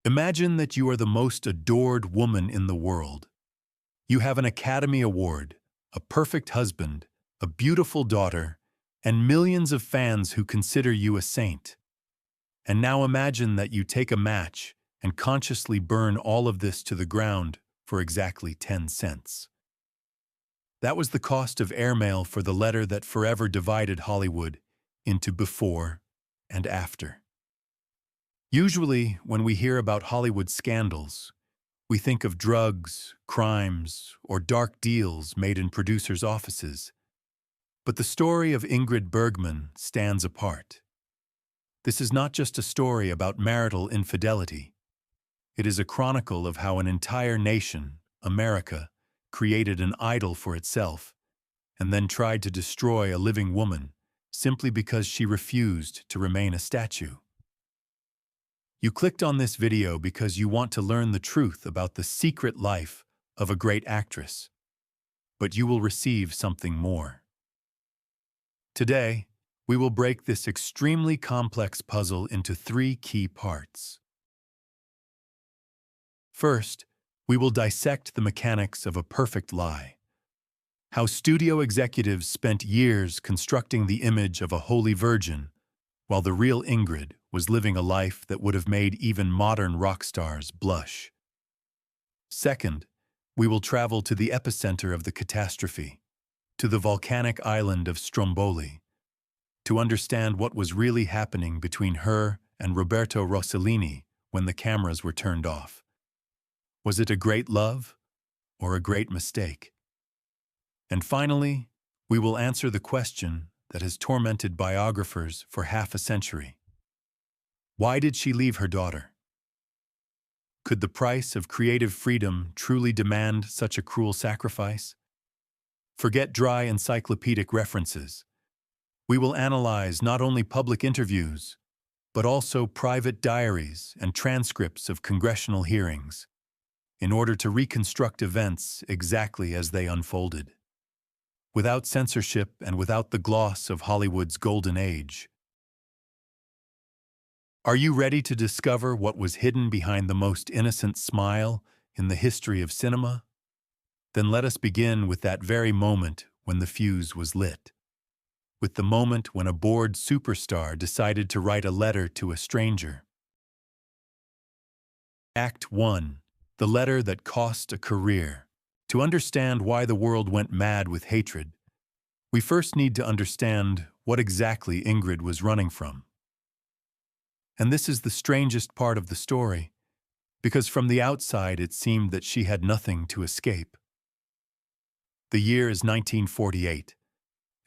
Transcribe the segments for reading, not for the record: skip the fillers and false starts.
Imagine that you are the most adored woman in the world. You have an Academy Award, a perfect husband, a beautiful daughter, and millions of fans who consider you a saint. And now imagine that you take a match and consciously burn all of this to the ground for exactly 10 cents. That was the cost of airmail for the letter that forever divided Hollywood into before and after. Usually, when we hear about Hollywood scandals, we think of drugs, crimes, or dark deals made in producers' offices. But the story of Ingrid Bergman stands apart. This is not just a story about marital infidelity. It is a chronicle of how an entire nation, America, created an idol for itself and then tried to destroy a living woman simply because she refused to remain a statue. You clicked on this video because you want to learn the truth about the secret life of a great actress. But you will receive something more. Today, we will break this extremely complex puzzle into 3 key parts. First, we will dissect the mechanics of a perfect lie. How studio executives spent years constructing the image of a holy virgin, while the real Ingrid was living a life that would have made even modern rock stars blush. Second, we will travel to the epicenter of the catastrophe, to the volcanic island of Stromboli, to understand what was really happening between her and Roberto Rossellini when the cameras were turned off. Was it a great love or a great mistake? And finally, we will answer the question that has tormented biographers for half a century. Why did she leave her daughter? Could the price of creative freedom truly demand such a cruel sacrifice? Forget dry encyclopedic references. We will analyze not only public interviews, but also private diaries and transcripts of congressional hearings, in order to reconstruct events exactly as they unfolded. Without censorship and without the gloss of Hollywood's golden age. Are you ready to discover what was hidden behind the most innocent smile in the history of cinema? Then let us begin with that very moment when the fuse was lit. With the moment when a bored superstar decided to write a letter to a stranger. Act 1. The letter that cost a career. To understand why the world went mad with hatred, we first need to understand what exactly Ingrid was running from. And this is the strangest part of the story, because from the outside it seemed that she had nothing to escape. The year is 1948.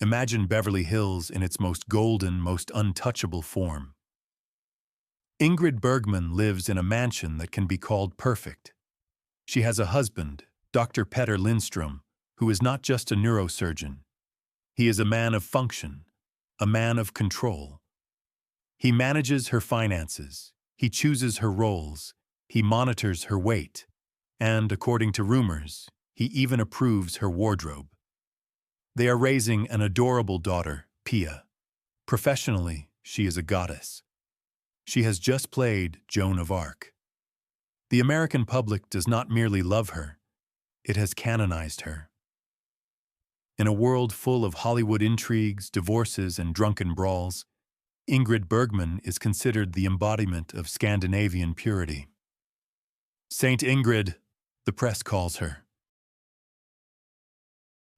Imagine Beverly Hills in its most golden, most untouchable form. Ingrid Bergman lives in a mansion that can be called perfect. She has a husband, Dr. Petter Lindstrom, who is not just a neurosurgeon. He is a man of function, a man of control. He manages her finances, he chooses her roles, he monitors her weight, and, according to rumors, he even approves her wardrobe. They are raising an adorable daughter, Pia. Professionally, she is a goddess. She has just played Joan of Arc. The American public does not merely love her, it has canonized her. In a world full of Hollywood intrigues, divorces, and drunken brawls, Ingrid Bergman is considered the embodiment of Scandinavian purity. Saint Ingrid, the press calls her.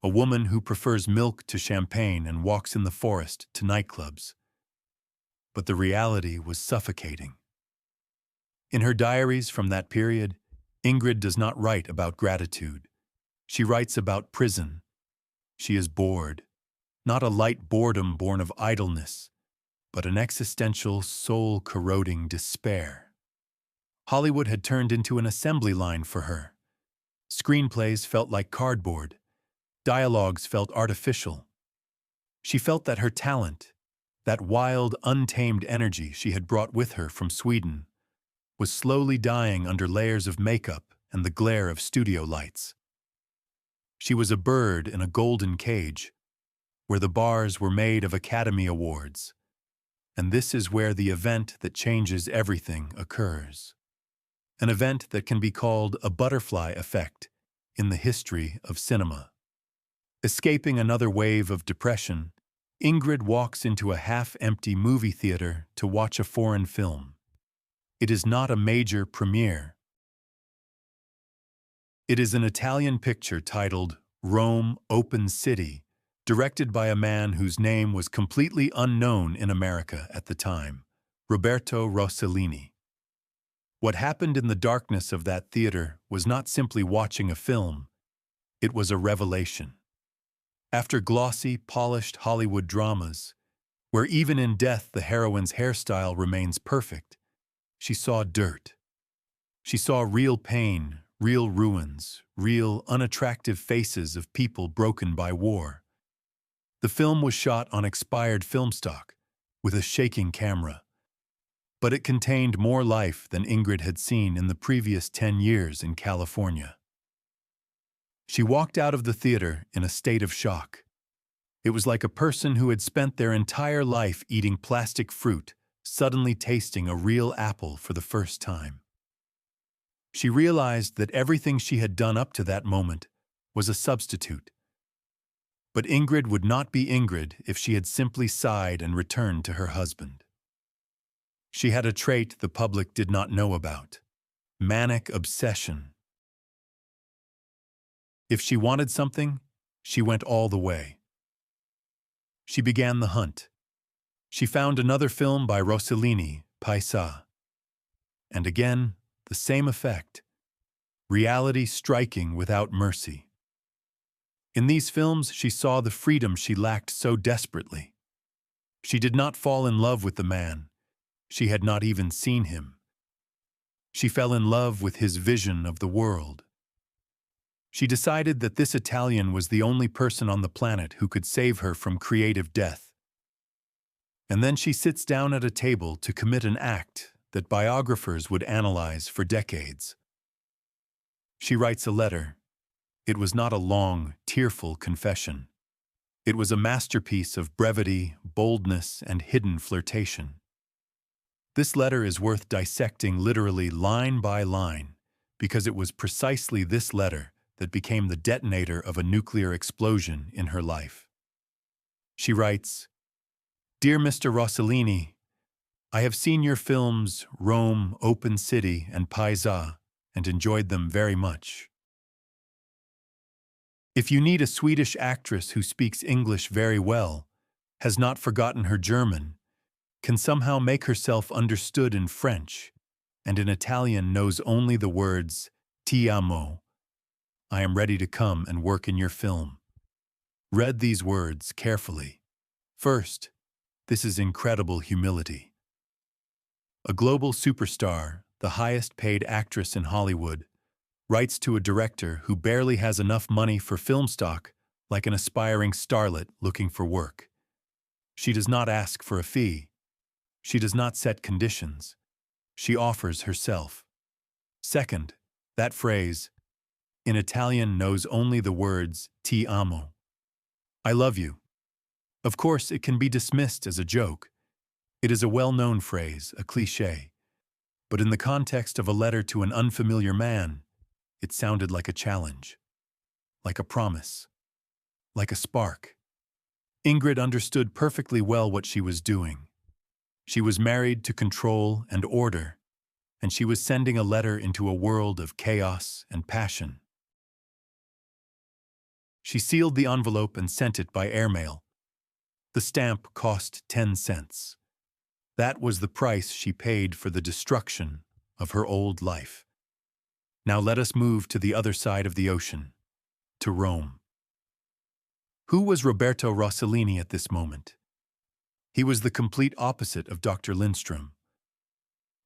A woman who prefers milk to champagne and walks in the forest to nightclubs. But the reality was suffocating. In her diaries from that period, Ingrid does not write about gratitude. She writes about prison. She is bored, not a light boredom born of idleness, but an existential, soul-corroding despair. Hollywood had turned into an assembly line for her. Screenplays felt like cardboard. Dialogues felt artificial. She felt that her talent, that wild, untamed energy she had brought with her from Sweden, was slowly dying under layers of makeup and the glare of studio lights. She was a bird in a golden cage, where the bars were made of Academy Awards. And this is where the event that changes everything occurs. an event that can be called a butterfly effect in the history of cinema. Escaping another wave of depression, Ingrid walks into a half-empty movie theater to watch a foreign film. It is not a major premiere. It is an Italian picture titled Rome, Open City, directed by a man whose name was completely unknown in America at the time, Roberto Rossellini. What happened in the darkness of that theater was not simply watching a film, it was a revelation. After glossy, polished Hollywood dramas, where even in death the heroine's hairstyle remains perfect, she saw dirt. She saw real pain, real ruins, real unattractive faces of people broken by war. The film was shot on expired film stock, with a shaking camera. But it contained more life than Ingrid had seen in the previous 10 years in California. She walked out of the theater in a state of shock. It was like a person who had spent their entire life eating plastic fruit, suddenly tasting a real apple for the first time. She realized that everything she had done up to that moment was a substitute. But Ingrid would not be Ingrid if she had simply sighed and returned to her husband. She had a trait the public did not know about: manic obsession. If she wanted something, she went all the way. She began the hunt. She found another film by Rossellini, Paisa. And again, the same effect: reality striking without mercy. In these films, she saw the freedom she lacked so desperately. She did not fall in love with the man. She had not even seen him. She fell in love with his vision of the world. She decided that this Italian was the only person on the planet who could save her from creative death. And then she sits down at a table to commit an act that biographers would analyze for decades. She writes a letter. It was not a long, tearful confession. It was a masterpiece of brevity, boldness, and hidden flirtation. This letter is worth dissecting literally line by line, because it was precisely this letter that became the detonator of a nuclear explosion in her life. She writes, "Dear Mr. Rossellini, I have seen your films Rome, Open City, and Paisa, and enjoyed them very much. If you need a Swedish actress who speaks English very well, has not forgotten her German, can somehow make herself understood in French, and in Italian knows only the words ti amo, I am ready to come and work in your film." Read these words carefully. First, this is incredible humility. A global superstar, the highest paid actress in Hollywood, writes to a director who barely has enough money for film stock, like an aspiring starlet looking for work. She does not ask for a fee. She does not set conditions. She offers herself. Second, that phrase, in Italian, knows only the words ti amo, I love you. Of course, it can be dismissed as a joke. It is a well-known phrase, a cliché. But in the context of a letter to an unfamiliar man, it sounded like a challenge, like a promise, like a spark. Ingrid understood perfectly well what she was doing. She was married to control and order, and she was sending a letter into a world of chaos and passion. She sealed the envelope and sent it by airmail. The stamp cost 10 cents. That was the price she paid for the destruction of her old life. Now let us move to the other side of the ocean, to Rome. Who was Roberto Rossellini at this moment? He was the complete opposite of Dr. Lindstrom.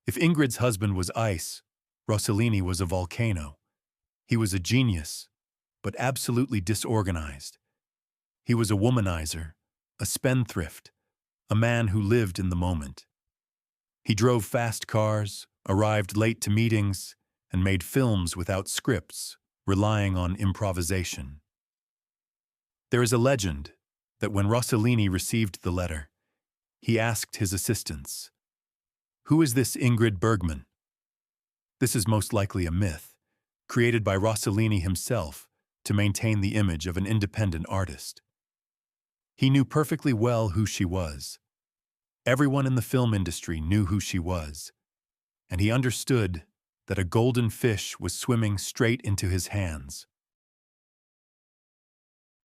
If Ingrid's husband was ice, Rossellini was a volcano. He was a genius, but absolutely disorganized. He was a womanizer, a spendthrift, a man who lived in the moment. He drove fast cars, arrived late to meetings, and made films without scripts, relying on improvisation. There is a legend that when Rossellini received the letter, he asked his assistants, "Who is this Ingrid Bergman?" This is most likely a myth, created by Rossellini himself to maintain the image of an independent artist. He knew perfectly well who she was. Everyone in the film industry knew who she was, and he understood that a golden fish was swimming straight into his hands.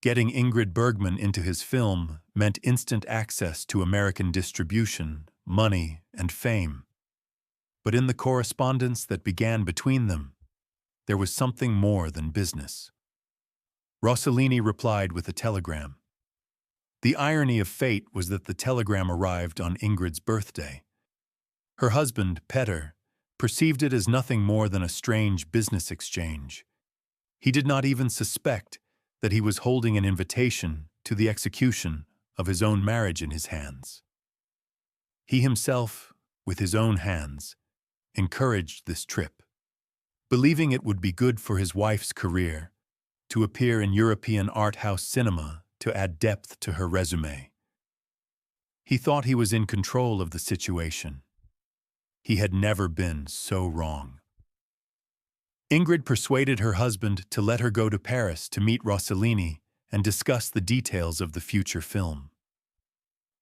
Getting Ingrid Bergman into his film meant instant access to American distribution, money, and fame. But in the correspondence that began between them, there was something more than business. Rossellini replied with a telegram. The irony of fate was that the telegram arrived on Ingrid's birthday. Her husband, Petter, perceived it as nothing more than a strange business exchange. He did not even suspect that he was holding an invitation to the execution of his own marriage in his hands. He himself, with his own hands, encouraged this trip, believing it would be good for his wife's career to appear in European art house cinema to add depth to her resume. He thought he was in control of the situation. He had never been so wrong. Ingrid persuaded her husband to let her go to Paris to meet Rossellini and discuss the details of the future film.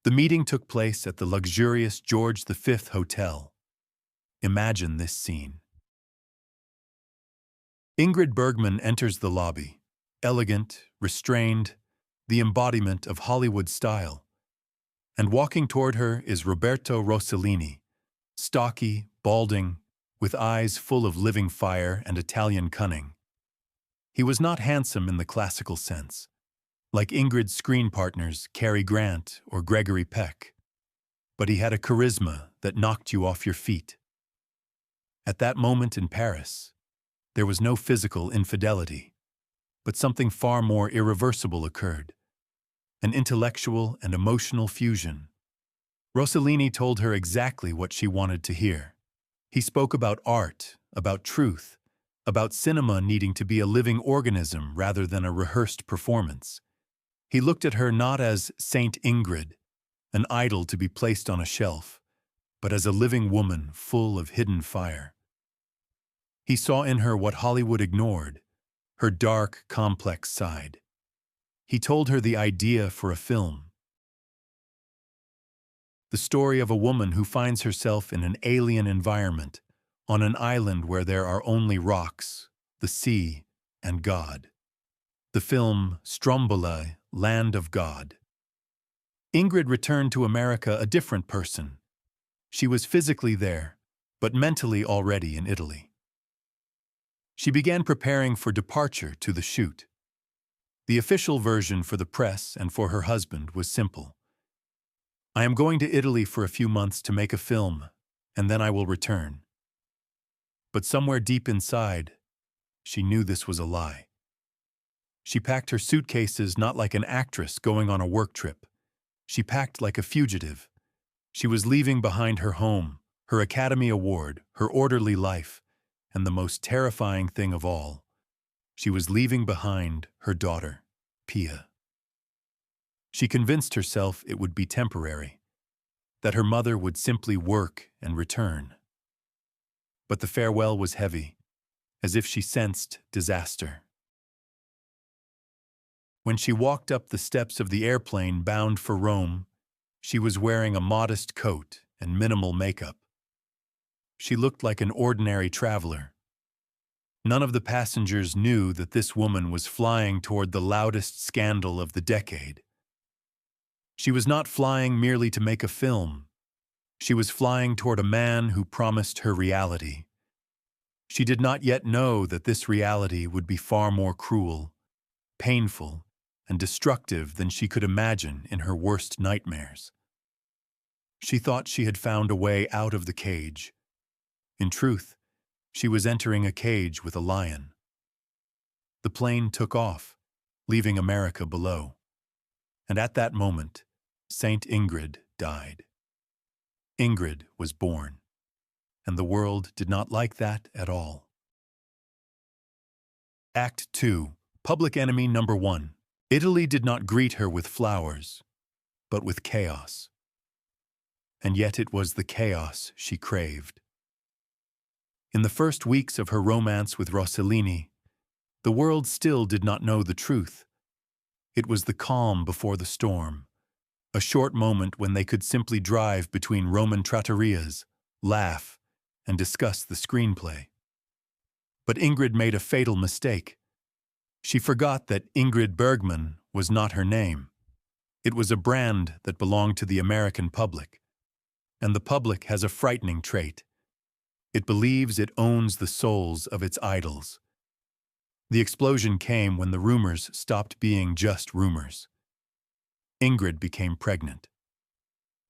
The meeting took place at the luxurious George V Hotel. Imagine this scene. Ingrid Bergman enters the lobby, elegant, restrained, the embodiment of Hollywood style. And walking toward her is Roberto Rossellini, stocky, balding, with eyes full of living fire and Italian cunning. He was not handsome in the classical sense, like Ingrid's screen partners Cary Grant or Gregory Peck, but he had a charisma that knocked you off your feet. At that moment in Paris, there was no physical infidelity, but something far more irreversible occurred, an intellectual and emotional fusion. Rossellini told her exactly what she wanted to hear. He spoke about art, about truth, about cinema needing to be a living organism rather than a rehearsed performance. He looked at her not as Saint Ingrid, an idol to be placed on a shelf, but as a living woman full of hidden fire. He saw in her what Hollywood ignored, her dark, complex side. He told her the idea for a film. The story of a woman who finds herself in an alien environment, on an island where there are only rocks, the sea, and God. The film Stromboli, Land of God. Ingrid returned to America a different person. She was physically there, but mentally already in Italy. She began preparing for departure to the shoot. The official version for the press and for her husband was simple. I am going to Italy for a few months to make a film, and then I will return. But somewhere deep inside, she knew this was a lie. She packed her suitcases not like an actress going on a work trip. She packed like a fugitive. She was leaving behind her home, her Academy Award, her orderly life, and the most terrifying thing of all, she was leaving behind her daughter, Pia. She convinced herself it would be temporary, that her mother would simply work and return. But the farewell was heavy, as if she sensed disaster. When she walked up the steps of the airplane bound for Rome, she was wearing a modest coat and minimal makeup. She looked like an ordinary traveler. None of the passengers knew that this woman was flying toward the loudest scandal of the decade. She was not flying merely to make a film. She was flying toward a man who promised her reality. She did not yet know that this reality would be far more cruel, painful, and destructive than she could imagine in her worst nightmares. She thought she had found a way out of the cage. In truth, she was entering a cage with a lion. The plane took off, leaving America below. And at that moment, Saint Ingrid died. Ingrid was born, and the world did not like that at all. Act 2, Public Enemy Number 1. Italy did not greet her with flowers, but with chaos. And yet it was the chaos she craved. In the first weeks of her romance with Rossellini, the world still did not know the truth. It was the calm before the storm, a short moment when they could simply drive between Roman trattorias, laugh, and discuss the screenplay. But Ingrid made a fatal mistake. She forgot that Ingrid Bergman was not her name. It was a brand that belonged to the American public. And the public has a frightening trait. It believes it owns the souls of its idols. The explosion came when the rumors stopped being just rumors. Ingrid became pregnant.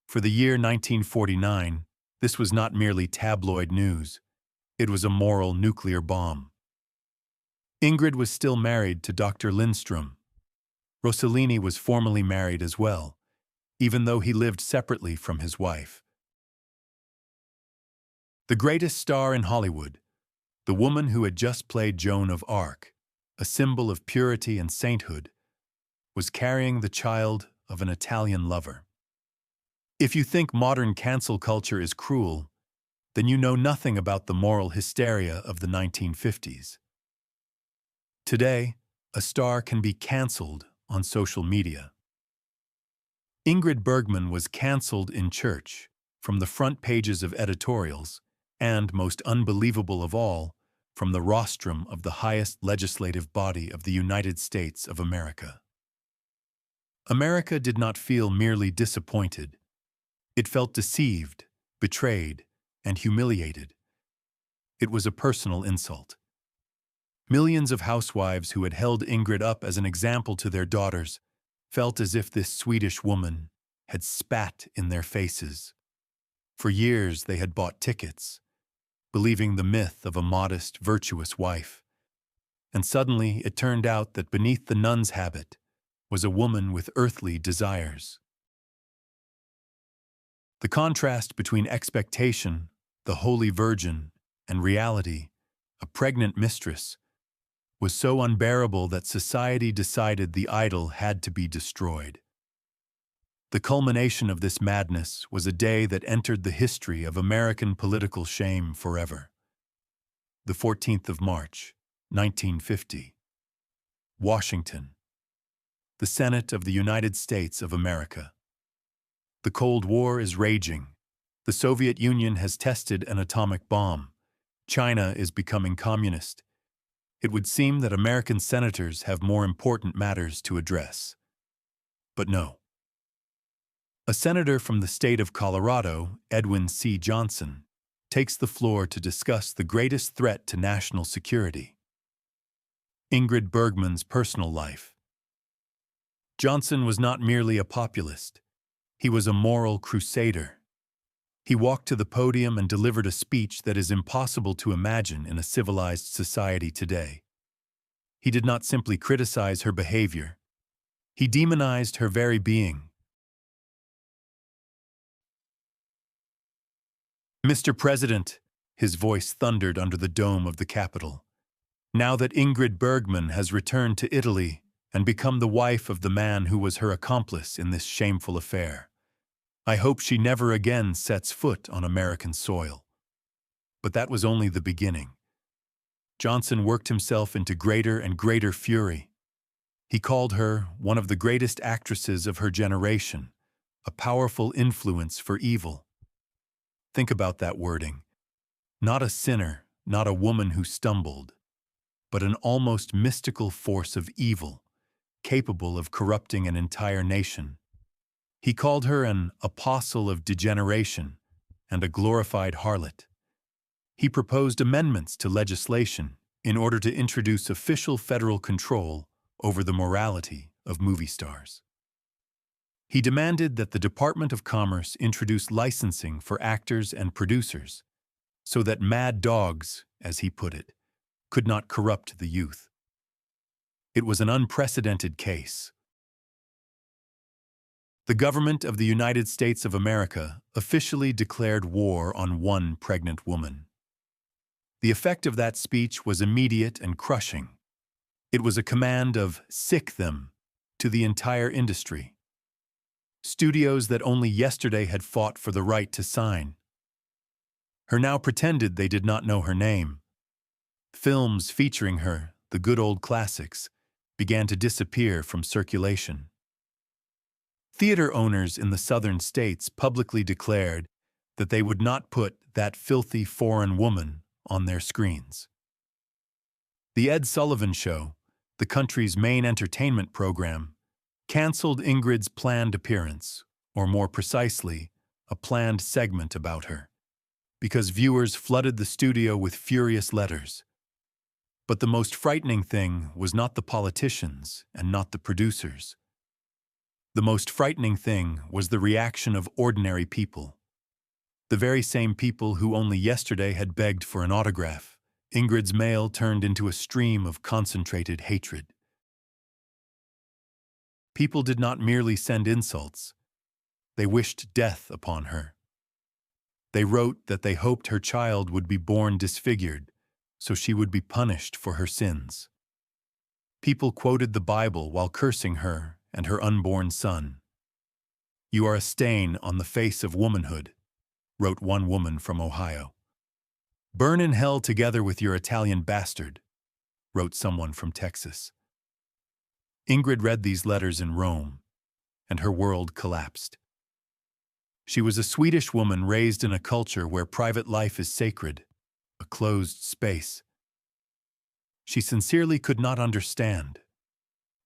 For the year 1949, this was not merely tabloid news. It was a moral nuclear bomb. Ingrid was still married to Dr. Lindstrom. Rossellini was formally married as well, even though he lived separately from his wife. The greatest star in Hollywood, the woman who had just played Joan of Arc, a symbol of purity and sainthood, was carrying the child of an Italian lover. If you think modern cancel culture is cruel, then you know nothing about the moral hysteria of the 1950s. Today, a star can be cancelled on social media. Ingrid Bergman was cancelled in church, from the front pages of editorials, and, most unbelievable of all, from the rostrum of the highest legislative body of the United States of America. America did not feel merely disappointed. It felt deceived, betrayed, and humiliated. It was a personal insult. Millions of housewives who had held Ingrid up as an example to their daughters felt as if this Swedish woman had spat in their faces. For years they had bought tickets, believing the myth of a modest, virtuous wife. And suddenly it turned out that beneath the nun's habit was a woman with earthly desires. The contrast between expectation, the Holy Virgin, and reality, a pregnant mistress, was so unbearable that society decided the idol had to be destroyed. The culmination of this madness was a day that entered the history of American political shame forever. The 14th of March, 1950. Washington. The Senate of the United States of America. The Cold War is raging. The Soviet Union has tested an atomic bomb. China is becoming communist. It would seem that American senators have more important matters to address. But no. A senator from the state of Colorado, Edwin C. Johnson, takes the floor to discuss the greatest threat to national security: Ingrid Bergman's personal life. Johnson was not merely a populist. He was a moral crusader. He walked to the podium and delivered a speech that is impossible to imagine in a civilized society today. He did not simply criticize her behavior. He demonized her very being. "Mr. President," his voice thundered under the dome of the Capitol, "now that Ingrid Bergman has returned to Italy and become the wife of the man who was her accomplice in this shameful affair, I hope she never again sets foot on American soil." But that was only the beginning. Johnson worked himself into greater and greater fury. He called her one of the greatest actresses of her generation, a powerful influence for evil. Think about that wording. Not a sinner, not a woman who stumbled, but an almost mystical force of evil, capable of corrupting an entire nation. He called her an apostle of degeneration and a glorified harlot. He proposed amendments to legislation in order to introduce official federal control over the morality of movie stars. He demanded that the Department of Commerce introduce licensing for actors and producers so that mad dogs, as he put it, could not corrupt the youth. It was an unprecedented case. The government of the United States of America officially declared war on one pregnant woman. The effect of that speech was immediate and crushing. It was a command of "sick them" to the entire industry. Studios that only yesterday had fought for the right to sign. Her now pretended they did not know her name. Films featuring her, the good old classics, began to disappear from circulation. Theater owners in the southern states publicly declared that they would not put that filthy foreign woman on their screens. The Ed Sullivan Show, the country's main entertainment program, canceled Ingrid's planned appearance, or more precisely, a planned segment about her, because viewers flooded the studio with furious letters. But the most frightening thing was not the politicians and not the producers. The most frightening thing was the reaction of ordinary people. The very same people who only yesterday had begged for an autograph. Ingrid's mail turned into a stream of concentrated hatred. People did not merely send insults. They wished death upon her. They wrote that they hoped her child would be born disfigured, so she would be punished for her sins. People quoted the Bible while cursing her and her unborn son. "You are a stain on the face of womanhood," wrote one woman from Ohio. "Burn in hell together with your Italian bastard," wrote someone from Texas. Ingrid read these letters in Rome, and her world collapsed. She was a Swedish woman raised in a culture where private life is sacred, a closed space. She sincerely could not understand.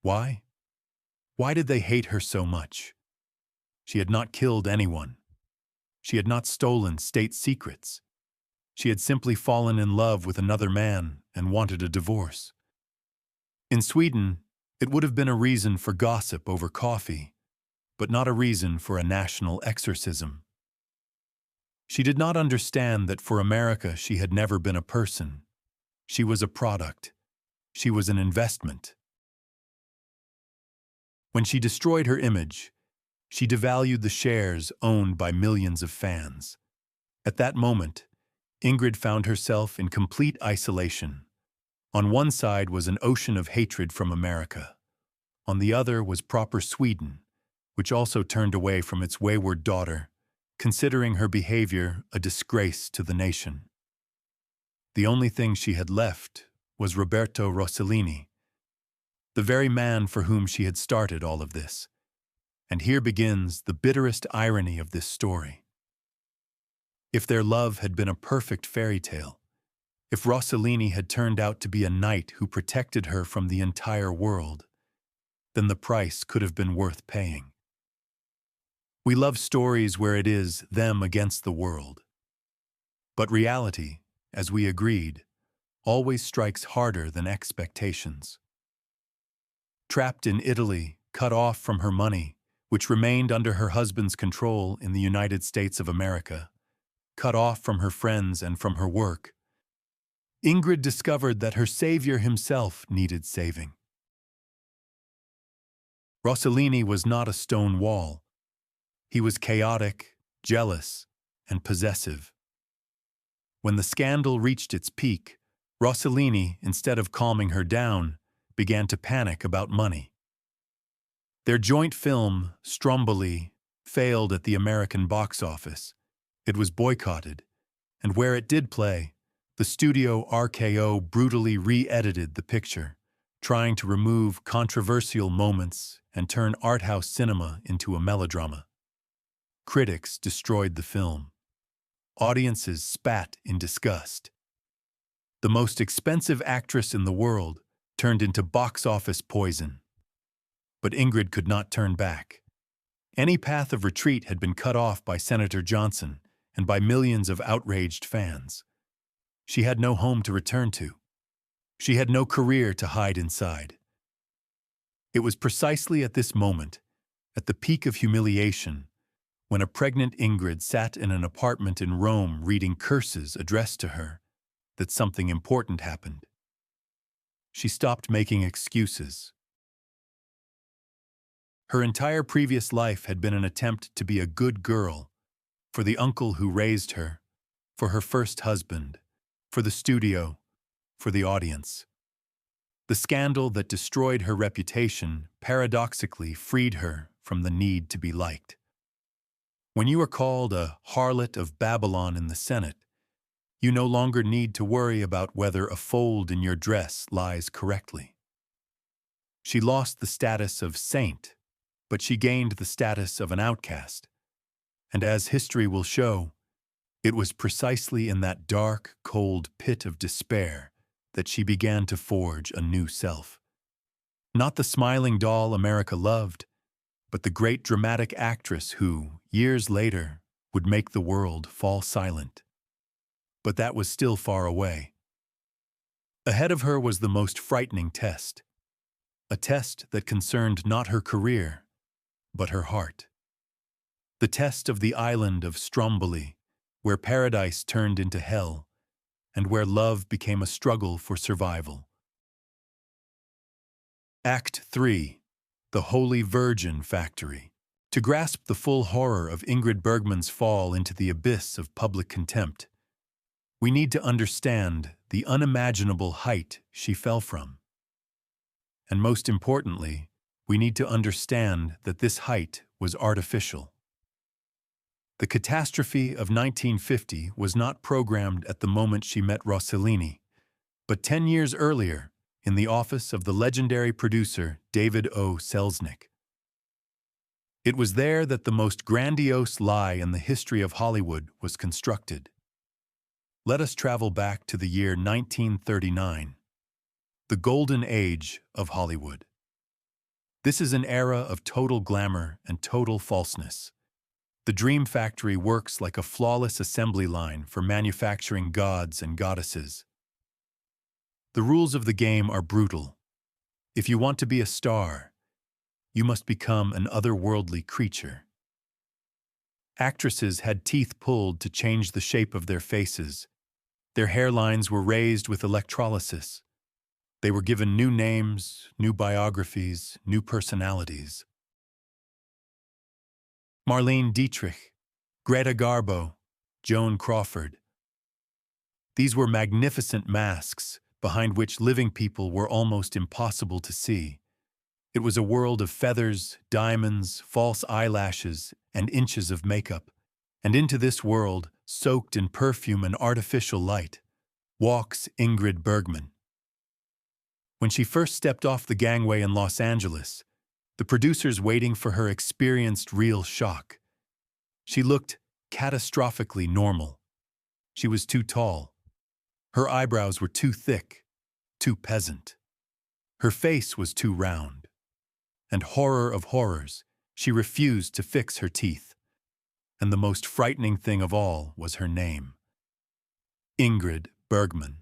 Why? Why did they hate her so much? She had not killed anyone. She had not stolen state secrets. She had simply fallen in love with another man and wanted a divorce. In Sweden, it would have been a reason for gossip over coffee, but not a reason for a national exorcism. She did not understand that for America she had never been a person. She was a product. She was an investment. When she destroyed her image, she devalued the shares owned by millions of fans. At that moment, Ingrid found herself in complete isolation. On one side was an ocean of hatred from America. On the other was proper Sweden, which also turned away from its wayward daughter, considering her behavior a disgrace to the nation. The only thing she had left was Roberto Rossellini, the very man for whom she had started all of this. And here begins the bitterest irony of this story. If their love had been a perfect fairy tale, if Rossellini had turned out to be a knight who protected her from the entire world, then the price could have been worth paying. We love stories where it is them against the world. But reality, as we agreed, always strikes harder than expectations. Trapped in Italy, cut off from her money, which remained under her husband's control in the United States of America, cut off from her friends and from her work, Ingrid discovered that her savior himself needed saving. Rossellini was not a stone wall. He was chaotic, jealous, and possessive. When the scandal reached its peak, Rossellini, instead of calming her down, began to panic about money. Their joint film, Stromboli, failed at the American box office. It was boycotted, and where it did play, the studio RKO brutally re-edited the picture, trying to remove controversial moments and turn art house cinema into a melodrama. Critics destroyed the film. Audiences spat in disgust. The most expensive actress in the world turned into box office poison. But Ingrid could not turn back. Any path of retreat had been cut off by Senator Johnson and by millions of outraged fans. She had no home to return to. She had no career to hide inside. It was precisely at this moment, at the peak of humiliation, when a pregnant Ingrid sat in an apartment in Rome reading curses addressed to her, that something important happened. She stopped making excuses. Her entire previous life had been an attempt to be a good girl, for the uncle who raised her, for her first husband, for the studio, for the audience. The scandal that destroyed her reputation paradoxically freed her from the need to be liked. When you are called a harlot of Babylon in the Senate, You no longer need to worry about whether a fold in your dress lies correctly. She lost the status of saint, but she gained the status of an outcast. And as history will show, it was precisely in that dark, cold pit of despair that she began to forge a new self. Not the smiling doll America loved, but the great dramatic actress who, years later, would make the world fall silent. But that was still far away. Ahead of her was the most frightening test, a test that concerned not her career, but her heart. The test of the island of Stromboli, where paradise turned into hell, and where love became a struggle for survival. Act 3. The Holy Virgin Factory. To grasp the full horror of Ingrid Bergman's fall into the abyss of public contempt, we need to understand the unimaginable height she fell from. And most importantly, we need to understand that this height was artificial. The catastrophe of 1950 was not programmed at the moment she met Rossellini, but 10 years earlier, in the office of the legendary producer David O. Selznick. It was there that the most grandiose lie in the history of Hollywood was constructed. Let us travel back to the year 1939, the golden age of Hollywood. This is an era of total glamour and total falseness. The Dream Factory works like a flawless assembly line for manufacturing gods and goddesses. The rules of the game are brutal. If you want to be a star, you must become an otherworldly creature. Actresses had teeth pulled to change the shape of their faces. Their hairlines were raised with electrolysis. They were given new names, new biographies, new personalities. Marlene Dietrich, Greta Garbo, Joan Crawford. These were magnificent masks behind which living people were almost impossible to see. It was a world of feathers, diamonds, false eyelashes, and inches of makeup. And into this world, soaked in perfume and artificial light, walks Ingrid Bergman. When she first stepped off the gangway in Los Angeles, the producers waiting for her experienced real shock. She looked catastrophically normal. She was too tall. Her eyebrows were too thick, too peasant. Her face was too round. And horror of horrors, she refused to fix her teeth. And the most frightening thing of all was her name. Ingrid Bergman.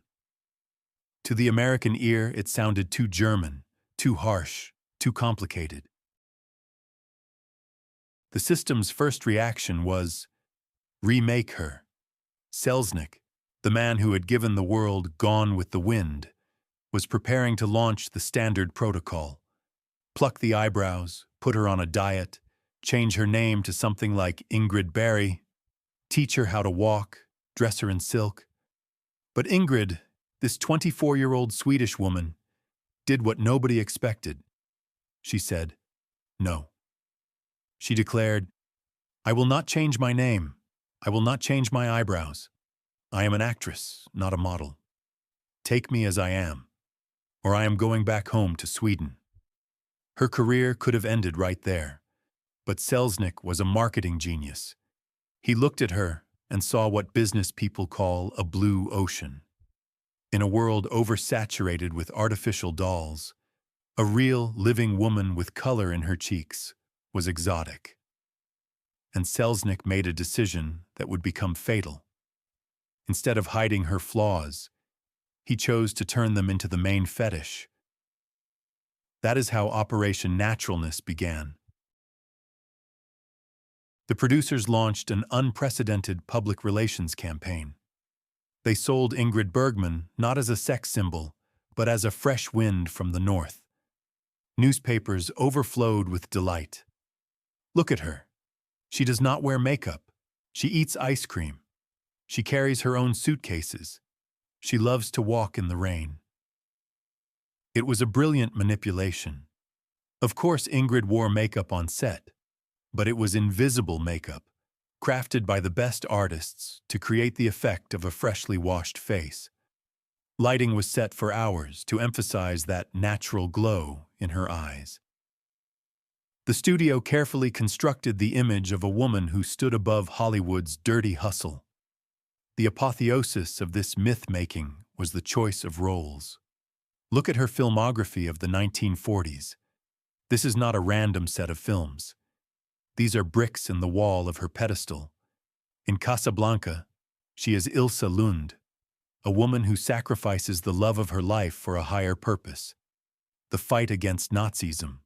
To the American ear, it sounded too German, too harsh, too complicated. The system's first reaction was, remake her. Selznick, the man who had given the world Gone with the Wind, was preparing to launch the standard protocol. Pluck the eyebrows, put her on a diet, change her name to something like Ingrid Berry, teach her how to walk, dress her in silk. But Ingrid, this 24-year-old Swedish woman, did what nobody expected. She said, no. She declared, I will not change my name. I will not change my eyebrows. I am an actress, not a model. Take me as I am, or I am going back home to Sweden. Her career could have ended right there, but Selznick was a marketing genius. He looked at her and saw what business people call a blue ocean. In a world oversaturated with artificial dolls, a real, living woman with color in her cheeks was exotic. And Selznick made a decision that would become fatal. Instead of hiding her flaws, he chose to turn them into the main fetish. That is how Operation Naturalness began. The producers launched an unprecedented public relations campaign. They sold Ingrid Bergman not as a sex symbol, but as a fresh wind from the north. Newspapers overflowed with delight. Look at her. She does not wear makeup. She eats ice cream. She carries her own suitcases. She loves to walk in the rain. It was a brilliant manipulation. Of course, Ingrid wore makeup on set, but it was invisible makeup, crafted by the best artists to create the effect of a freshly washed face. Lighting was set for hours to emphasize that natural glow in her eyes. The studio carefully constructed the image of a woman who stood above Hollywood's dirty hustle. The apotheosis of this myth-making was the choice of roles. Look at her filmography of the 1940s. This is not a random set of films. These are bricks in the wall of her pedestal. In Casablanca, she is Ilse Lund, a woman who sacrifices the love of her life for a higher purpose, the fight against Nazism.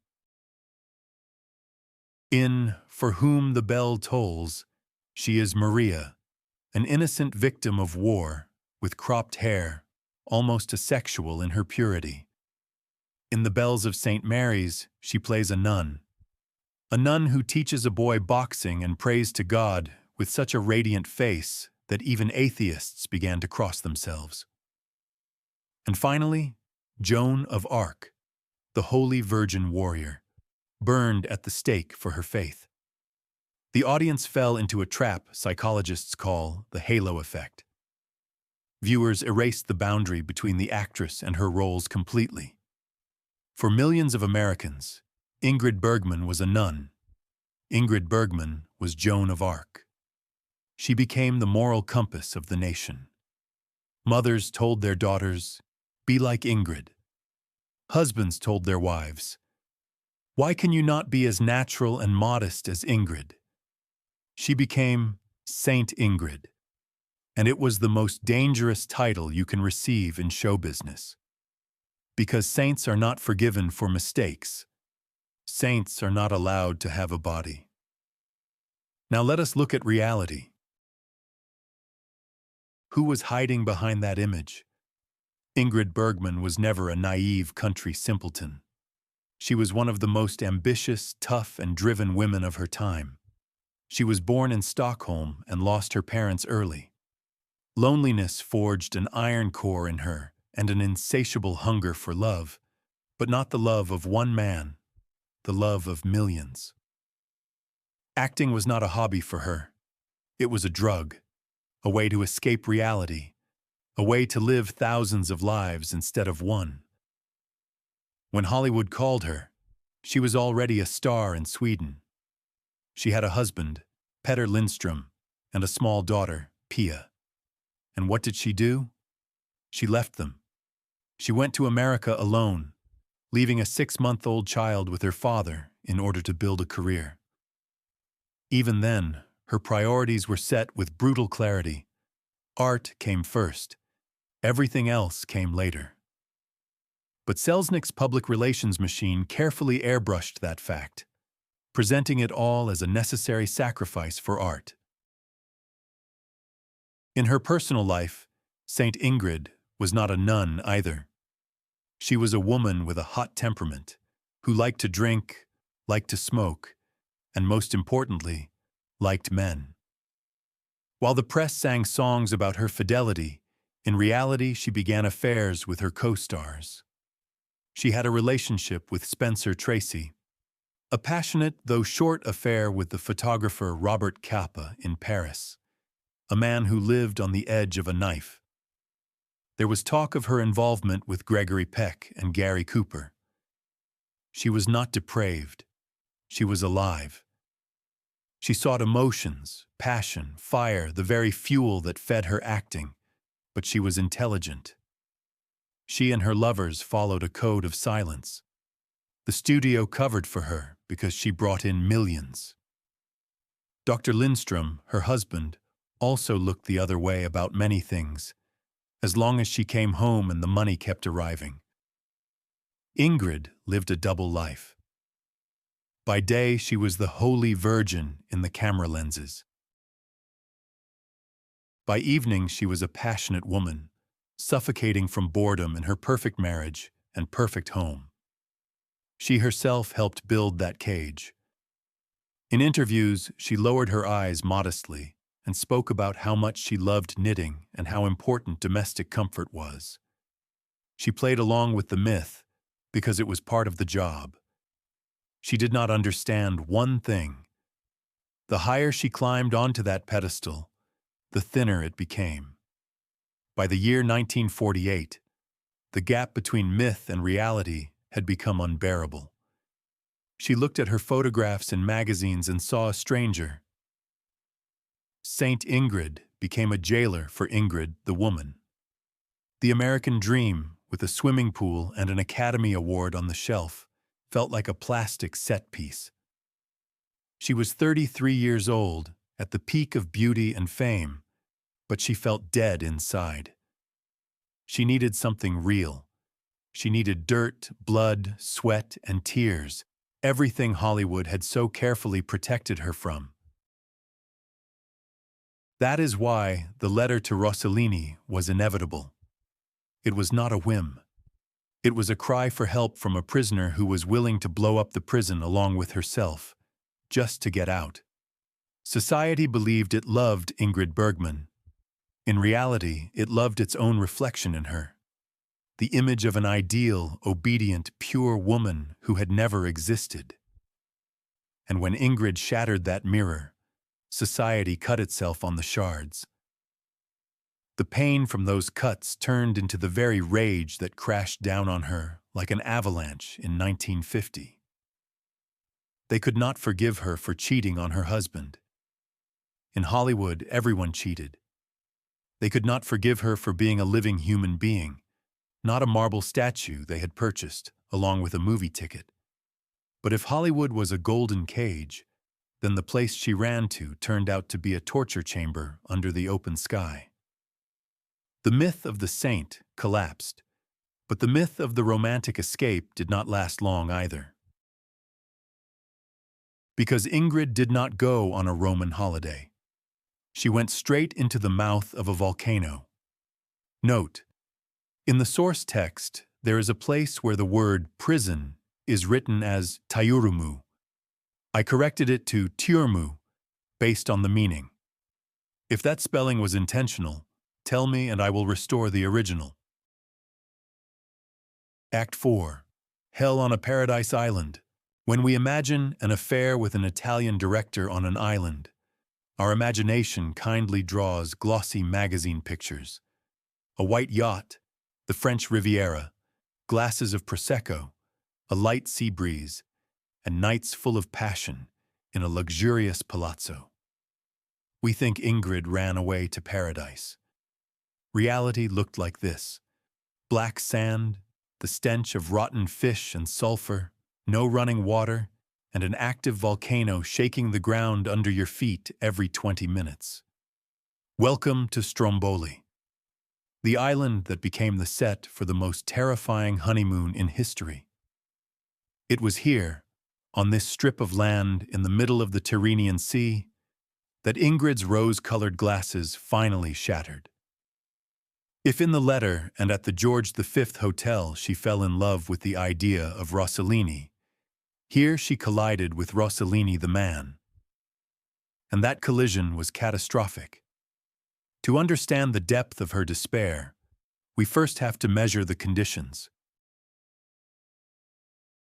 In For Whom the Bell Tolls, she is Maria, an innocent victim of war, with cropped hair, almost asexual in her purity. In The Bells of St. Mary's, she plays a nun who teaches a boy boxing and prays to God with such a radiant face that even atheists began to cross themselves. And finally, Joan of Arc, the holy virgin warrior, burned at the stake for her faith. The audience fell into a trap psychologists call the halo effect. Viewers erased the boundary between the actress and her roles completely. For millions of Americans, Ingrid Bergman was a nun. Ingrid Bergman was Joan of Arc. She became the moral compass of the nation. Mothers told their daughters, "Be like Ingrid." Husbands told their wives, "Why can you not be as natural and modest as Ingrid?" She became Saint Ingrid, and it was the most dangerous title you can receive in show business. Because saints are not forgiven for mistakes. Saints are not allowed to have a body. Now let us look at reality. Who was hiding behind that image? Ingrid Bergman was never a naive country simpleton. She was one of the most ambitious, tough, and driven women of her time. She was born in Stockholm and lost her parents early. Loneliness forged an iron core in her and an insatiable hunger for love, but not the love of one man, the love of millions. Acting was not a hobby for her. It was a drug, a way to escape reality, a way to live thousands of lives instead of one. When Hollywood called her, she was already a star in Sweden. She had a husband, Petter Lindström, and a small daughter, Pia. And what did she do? She left them. She went to America alone, leaving a 6-month-old child with her father in order to build a career. Even then, her priorities were set with brutal clarity. Art came first. Everything else came later. But Selznick's public relations machine carefully airbrushed that fact, presenting it all as a necessary sacrifice for art. In her personal life, Saint Ingrid was not a nun either. She was a woman with a hot temperament, who liked to drink, liked to smoke, and most importantly, liked men. While the press sang songs about her fidelity, in reality she began affairs with her co-stars. She had a relationship with Spencer Tracy, a passionate though short affair with the photographer Robert Capa in Paris, a man who lived on the edge of a knife. There was talk of her involvement with Gregory Peck and Gary Cooper. She was not depraved. She was alive. She sought emotions, passion, fire, the very fuel that fed her acting, but she was intelligent. She and her lovers followed a code of silence. The studio covered for her because she brought in millions. Dr. Lindström, her husband, also looked the other way about many things, as long as she came home and the money kept arriving. Ingrid lived a double life. By day, she was the holy virgin in the camera lenses. By evening, she was a passionate woman, suffocating from boredom in her perfect marriage and perfect home. She herself helped build that cage. In interviews, she lowered her eyes modestly and spoke about how much she loved knitting and how important domestic comfort was. She played along with the myth because it was part of the job. She did not understand one thing. The higher she climbed onto that pedestal, the thinner it became. By the year 1948, the gap between myth and reality had become unbearable. She looked at her photographs in magazines and saw a stranger. Saint Ingrid became a jailer for Ingrid, the woman. The American dream, with a swimming pool and an Academy Award on the shelf, felt like a plastic set piece. She was 33 years old, at the peak of beauty and fame, but she felt dead inside. She needed something real. She needed dirt, blood, sweat, and tears, everything Hollywood had so carefully protected her from. That is why the letter to Rossellini was inevitable. It was not a whim. It was a cry for help from a prisoner who was willing to blow up the prison along with herself, just to get out. Society believed it loved Ingrid Bergman. In reality, it loved its own reflection in her. The image of an ideal, obedient, pure woman who had never existed. And when Ingrid shattered that mirror, society cut itself on the shards. The pain from those cuts turned into the very rage that crashed down on her like an avalanche in 1950. They could not forgive her for cheating on her husband. In Hollywood, everyone cheated. They could not forgive her for being a living human being, not a marble statue they had purchased, along with a movie ticket. But if Hollywood was a golden cage, then the place she ran to turned out to be a torture chamber under the open sky. The myth of the saint collapsed, but the myth of the romantic escape did not last long either. Because Ingrid did not go on a Roman holiday. She went straight into the mouth of a volcano. Note, in the source text, there is a place where the word prison is written as tayurumu. I corrected it to tiurmu, based on the meaning. If that spelling was intentional, tell me and I will restore the original. Act 4. Hell on a Paradise Island. When we imagine an affair with an Italian director on an island, our imagination kindly draws glossy magazine pictures. A white yacht, the French Riviera, glasses of Prosecco, a light sea breeze, and nights full of passion in a luxurious palazzo. We think Ingrid ran away to paradise. Reality looked like this: black sand, the stench of rotten fish and sulfur, no running water, and an active volcano shaking the ground under your feet every 20 minutes. Welcome to Stromboli, the island that became the set for the most terrifying honeymoon in history. It was here, on this strip of land in the middle of the Tyrrhenian Sea, that Ingrid's rose-colored glasses finally shattered. If in the letter and at the George V Hotel she fell in love with the idea of Rossellini, here she collided with Rossellini the man. And that collision was catastrophic. To understand the depth of her despair, we first have to measure the conditions.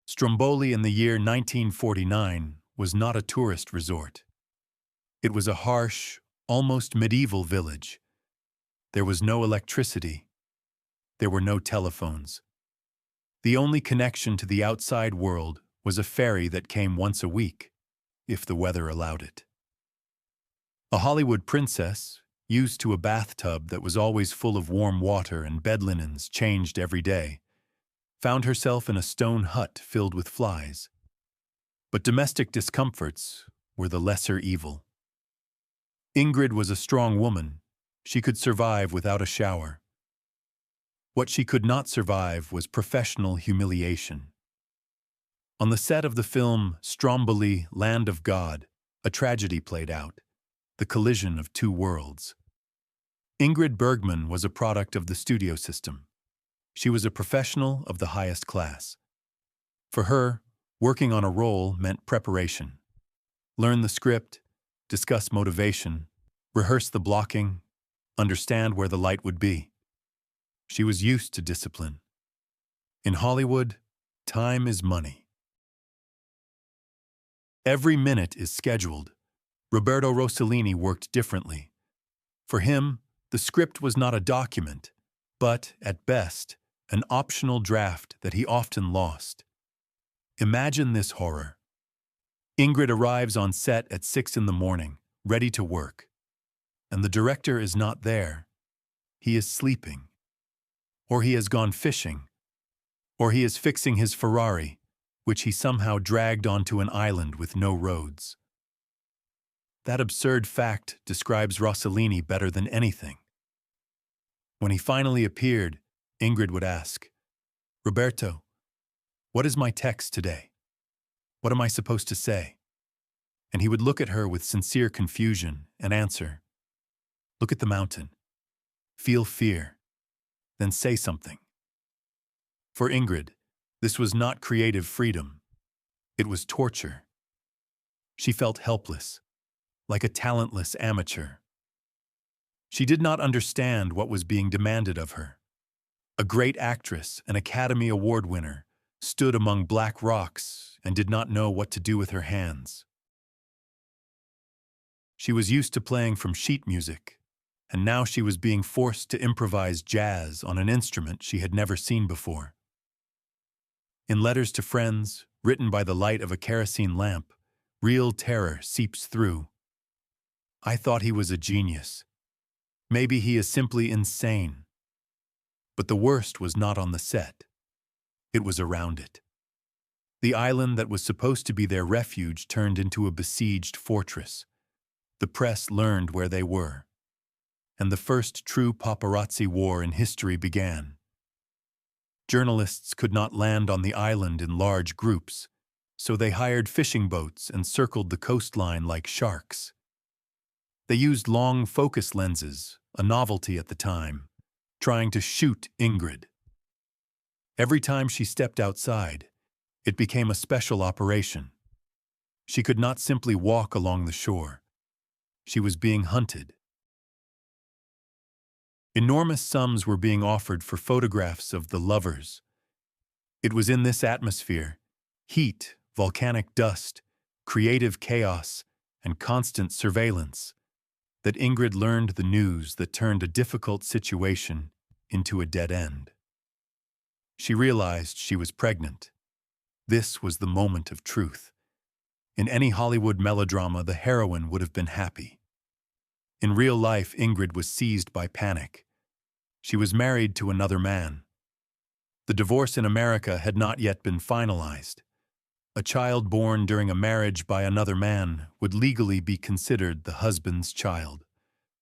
Stromboli in the year 1949 was not a tourist resort. It was a harsh, almost medieval village. There was no electricity. There were no telephones. The only connection to the outside world was a ferry that came once a week, if the weather allowed it. A Hollywood princess, used to a bathtub that was always full of warm water and bed linens changed every day, found herself in a stone hut filled with flies. But domestic discomforts were the lesser evil. Ingrid was a strong woman. She could survive without a shower. What she could not survive was professional humiliation. On the set of the film Stromboli, Land of God, a tragedy played out, the collision of two worlds. Ingrid Bergman was a product of the studio system. She was a professional of the highest class. For her, working on a role meant preparation. Learn the script, discuss motivation, rehearse the blocking, understand where the light would be. She was used to discipline. In Hollywood, time is money. Every minute is scheduled. Roberto Rossellini worked differently. For him, the script was not a document, but, at best, an optional draft that he often lost. Imagine this horror. Ingrid arrives on set at 6 in the morning, ready to work. And the director is not there. He is sleeping. Or he has gone fishing. Or he is fixing his Ferrari, which he somehow dragged onto an island with no roads. That absurd fact describes Rossellini better than anything. When he finally appeared, Ingrid would ask, "Roberto, what is my text today? What am I supposed to say?" And he would look at her with sincere confusion and answer, "Look at the mountain. Feel fear. Then say something." For Ingrid, this was not creative freedom. It was torture. She felt helpless, like a talentless amateur. She did not understand what was being demanded of her. A great actress, an Academy Award winner, stood among black rocks and did not know what to do with her hands. She was used to playing from sheet music, and now she was being forced to improvise jazz on an instrument she had never seen before. In letters to friends, written by the light of a kerosene lamp, real terror seeps through. "I thought he was a genius. Maybe he is simply insane." But the worst was not on the set. It was around it. The island that was supposed to be their refuge turned into a besieged fortress. The press learned where they were. And the first true paparazzi war in history began. Journalists could not land on the island in large groups, so they hired fishing boats and circled the coastline like sharks. They used long focus lenses, a novelty at the time, trying to shoot Ingrid. Every time she stepped outside, it became a special operation. She could not simply walk along the shore. She was being hunted. Enormous sums were being offered for photographs of the lovers. It was in this atmosphere, heat, volcanic dust, creative chaos, and constant surveillance, that Ingrid learned the news that turned a difficult situation into a dead end. She realized she was pregnant. This was the moment of truth. In any Hollywood melodrama, the heroine would have been happy. In real life, Ingrid was seized by panic. She was married to another man. The divorce in America had not yet been finalized. A child born during a marriage by another man would legally be considered the husband's child,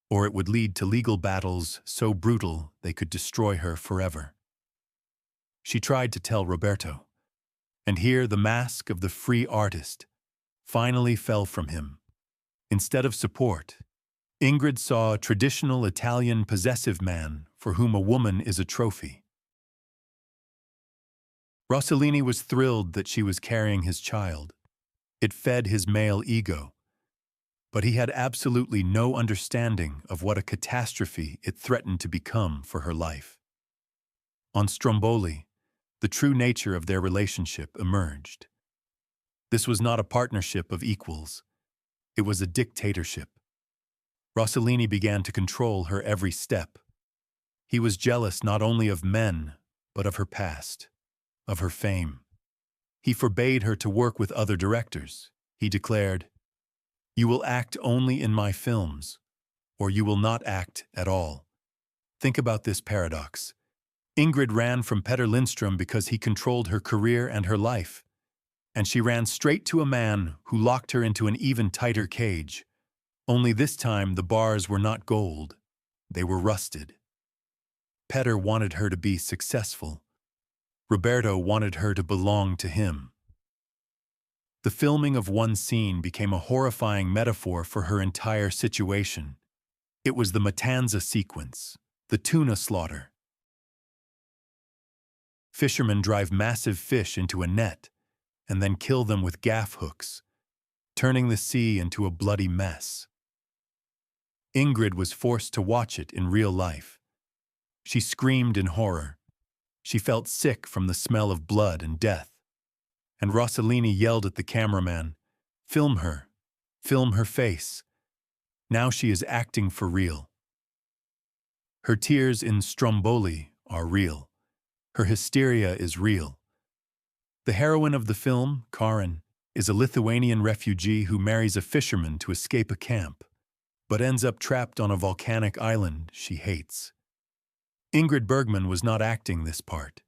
or it would lead to legal battles so brutal they could destroy her forever. She tried to tell Roberto, and here the mask of the free artist finally fell from him. Instead of support, Ingrid saw a traditional Italian possessive man for whom a woman is a trophy. Rossellini was thrilled that she was carrying his child. It fed his male ego. But he had absolutely no understanding of what a catastrophe it threatened to become for her life. On Stromboli, the true nature of their relationship emerged. This was not a partnership of equals. It was a dictatorship. Rossellini began to control her every step. He was jealous not only of men, but of her past, of her fame. He forbade her to work with other directors. He declared, "You will act only in my films, or you will not act at all." Think about this paradox. Ingrid ran from Peter Lindström because he controlled her career and her life, and she ran straight to a man who locked her into an even tighter cage. Only this time the bars were not gold, they were rusted. Peter wanted her to be successful. Roberto wanted her to belong to him. The filming of one scene became a horrifying metaphor for her entire situation. It was the Matanza sequence, the tuna slaughter. Fishermen drive massive fish into a net and then kill them with gaff hooks, turning the sea into a bloody mess. Ingrid was forced to watch it in real life. She screamed in horror. She felt sick from the smell of blood and death. And Rossellini yelled at the cameraman, "Film her. Film her face. Now she is acting for real. Her tears in Stromboli are real. Her hysteria is real. The heroine of the film, Karin, is a Lithuanian refugee who marries a fisherman to escape a camp, but ends up trapped on a volcanic island she hates. Ingrid Bergman was not acting this part.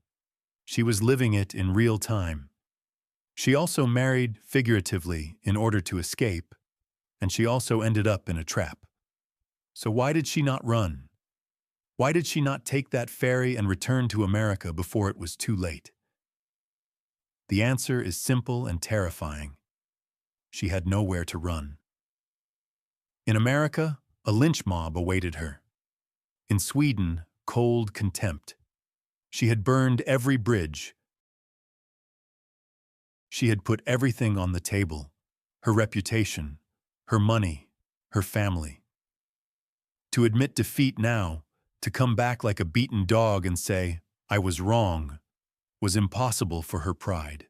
She was living it in real time. She also married, figuratively, in order to escape, and she also ended up in a trap. So why did she not run? Why did she not take that ferry and return to America before it was too late? The answer is simple and terrifying. She had nowhere to run. In America, a lynch mob awaited her. In Sweden, cold contempt. She had burned every bridge. She had put everything on the table: her reputation, her money, her family. To admit defeat now, to come back like a beaten dog and say, "I was wrong," was impossible for her pride.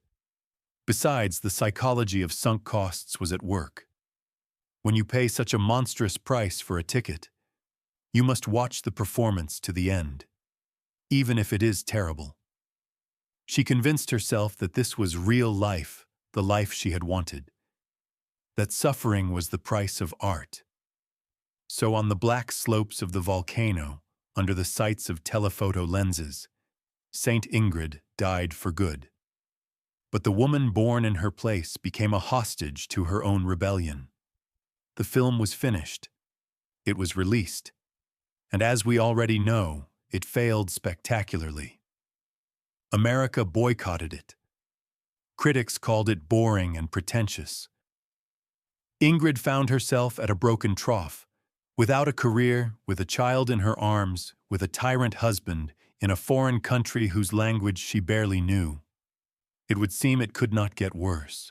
Besides, the psychology of sunk costs was at work. When you pay such a monstrous price for a ticket, you must watch the performance to the end, even if it is terrible. She convinced herself that this was real life, the life she had wanted, that suffering was the price of art. So on the black slopes of the volcano, under the sights of telephoto lenses, Saint Ingrid died for good. But the woman born in her place became a hostage to her own rebellion. The film was finished. It was released. And as we already know, it failed spectacularly. America boycotted it. Critics called it boring and pretentious. Ingrid found herself at a broken trough, without a career, with a child in her arms, with a tyrant husband, in a foreign country whose language she barely knew. It would seem it could not get worse.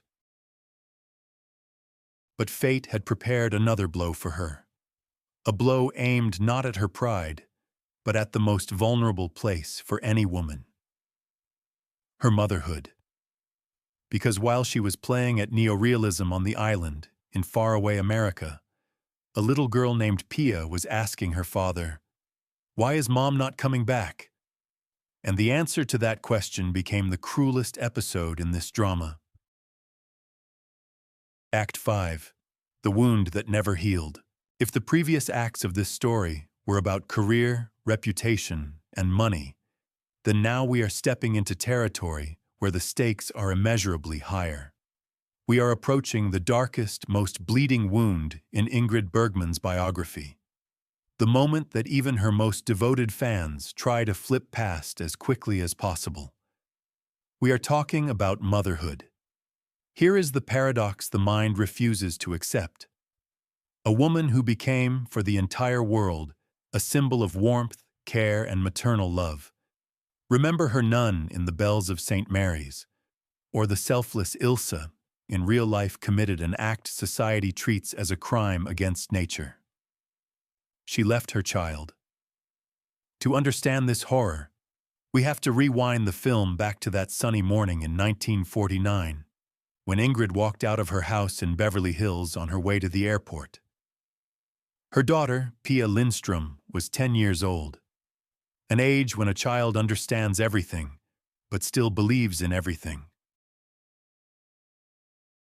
But fate had prepared another blow for her. A blow aimed not at her pride, but at the most vulnerable place for any woman. Her motherhood. Because while she was playing at neorealism on the island, in faraway America, a little girl named Pia was asking her father, "Why is Mom not coming back?" And the answer to that question became the cruelest episode in this drama. Act 5. The Wound That Never Healed. If the previous acts of this story were about career, reputation, and money, then now we are stepping into territory where the stakes are immeasurably higher. We are approaching the darkest, most bleeding wound in Ingrid Bergman's biography. The moment that even her most devoted fans try to flip past as quickly as possible. We are talking about motherhood. Here is the paradox the mind refuses to accept. A woman who became, for the entire world, a symbol of warmth, care, and maternal love. Remember her nun in The Bells of St. Mary's, or the selfless Ilse, in real life committed an act society treats as a crime against nature. She left her child. To understand this horror, we have to rewind the film back to that sunny morning in 1949, when Ingrid walked out of her house in Beverly Hills on her way to the airport. Her daughter, Pia Lindström, was 10 years old, an age when a child understands everything, but still believes in everything.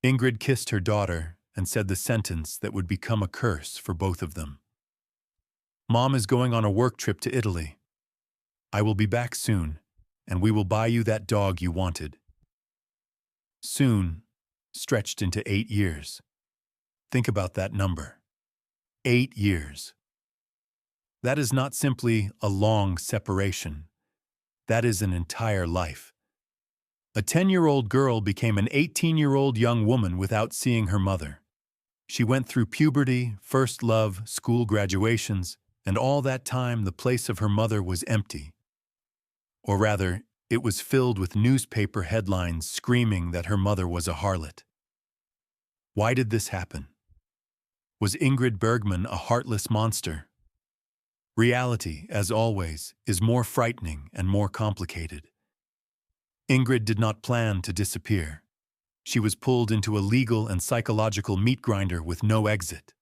Ingrid kissed her daughter and said the sentence that would become a curse for both of them. "Mom is going on a work trip to Italy. I will be back soon, and we will buy you that dog you wanted." Soon stretched into 8 years. Think about that number. 8 years. That is not simply a long separation. That is an entire life. A 10-year-old girl became an 18-year-old young woman without seeing her mother. She went through puberty, first love, school graduations, and all that time the place of her mother was empty. Or rather, it was filled with newspaper headlines screaming that her mother was a harlot. Why did this happen? Was Ingrid Bergman a heartless monster? Reality, as always, is more frightening and more complicated. Ingrid did not plan to disappear. She was pulled into a legal and psychological meat grinder with no exit.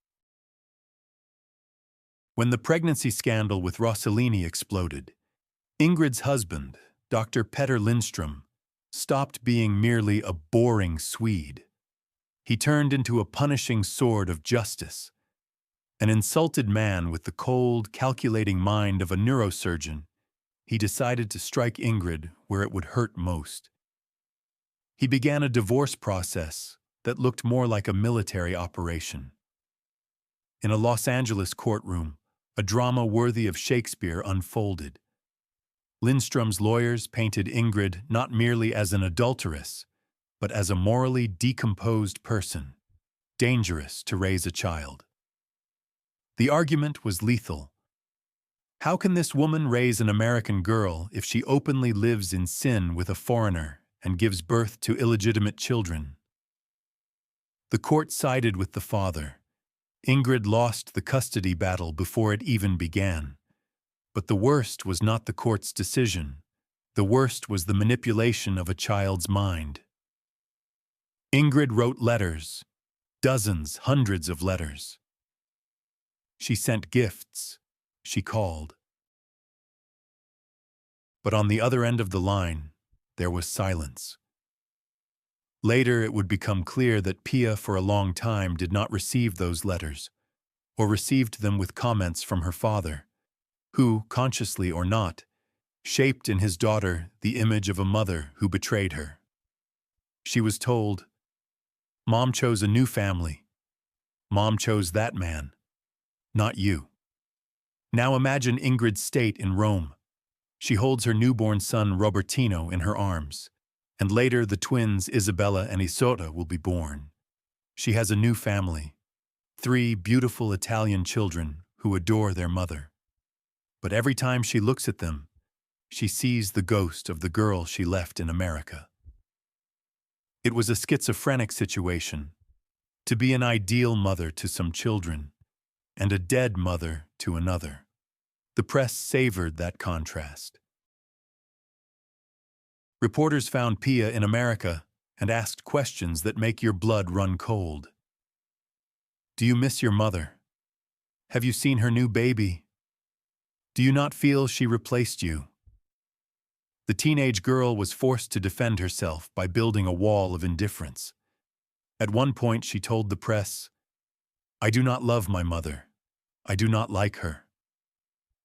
When the pregnancy scandal with Rossellini exploded, Ingrid's husband, Dr. Petter Lindström, stopped being merely a boring Swede. He turned into a punishing sword of justice. An insulted man with the cold, calculating mind of a neurosurgeon, he decided to strike Ingrid where it would hurt most. He began a divorce process that looked more like a military operation. In a Los Angeles courtroom, a drama worthy of Shakespeare unfolded. Lindström's lawyers painted Ingrid not merely as an adulteress, but as a morally decomposed person, dangerous to raise a child. The argument was lethal. How can this woman raise an American girl if she openly lives in sin with a foreigner and gives birth to illegitimate children? The court sided with the father. Ingrid lost the custody battle before it even began. But the worst was not the court's decision. The worst was the manipulation of a child's mind. Ingrid wrote letters, dozens, hundreds of letters. She sent gifts. She called. But on the other end of the line, there was silence. Later, it would become clear that Pia for a long time did not receive those letters, or received them with comments from her father, who, consciously or not, shaped in his daughter the image of a mother who betrayed her. She was told, "Mom chose a new family. Mom chose that man, not you." Now imagine Ingrid's state in Rome. She holds her newborn son Robertino in her arms, and later the twins Isabella and Isotta will be born. She has a new family, 3 beautiful Italian children who adore their mother. But every time she looks at them, she sees the ghost of the girl she left in America. It was a schizophrenic situation, to be an ideal mother to some children, and a dead mother to another. The press savored that contrast. Reporters found Pia in America and asked questions that make your blood run cold. Do you miss your mother? Have you seen her new baby? Do you not feel she replaced you? The teenage girl was forced to defend herself by building a wall of indifference. At one point she told the press, "I do not love my mother. I do not like her."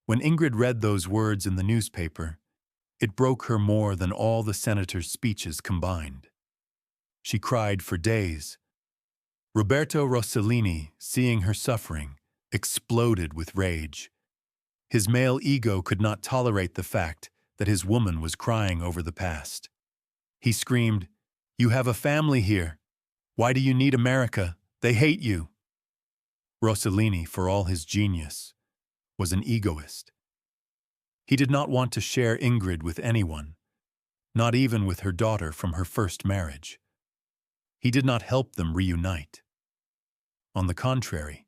When Ingrid read those words in the newspaper, it broke her more than all the senator's speeches combined. She cried for days. Roberto Rossellini, seeing her suffering, exploded with rage. His male ego could not tolerate the fact that his woman was crying over the past. He screamed, "You have a family here. Why do you need America? They hate you." Rossellini, for all his genius, was an egoist. He did not want to share Ingrid with anyone, not even with her daughter from her first marriage. He did not help them reunite. On the contrary,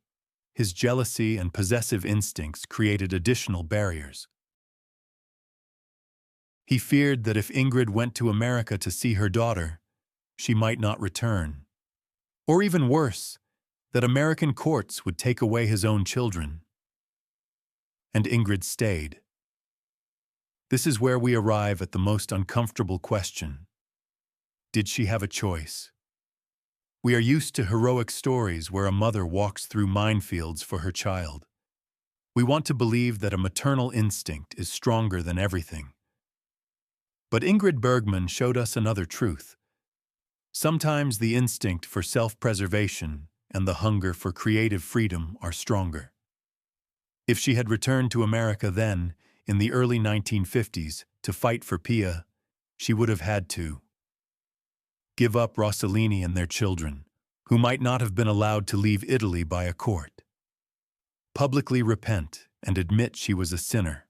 his jealousy and possessive instincts created additional barriers. He feared that if Ingrid went to America to see her daughter, she might not return. Or even worse, that American courts would take away his own children. And Ingrid stayed. This is where we arrive at the most uncomfortable question. Did she have a choice? We are used to heroic stories where a mother walks through minefields for her child. We want to believe that a maternal instinct is stronger than everything. But Ingrid Bergman showed us another truth. Sometimes the instinct for self-preservation and the hunger for creative freedom are stronger. If she had returned to America then, in the early 1950s, to fight for Pia, she would have had to give up Rossellini and their children, who might not have been allowed to leave Italy by a court. Publicly repent and admit she was a sinner.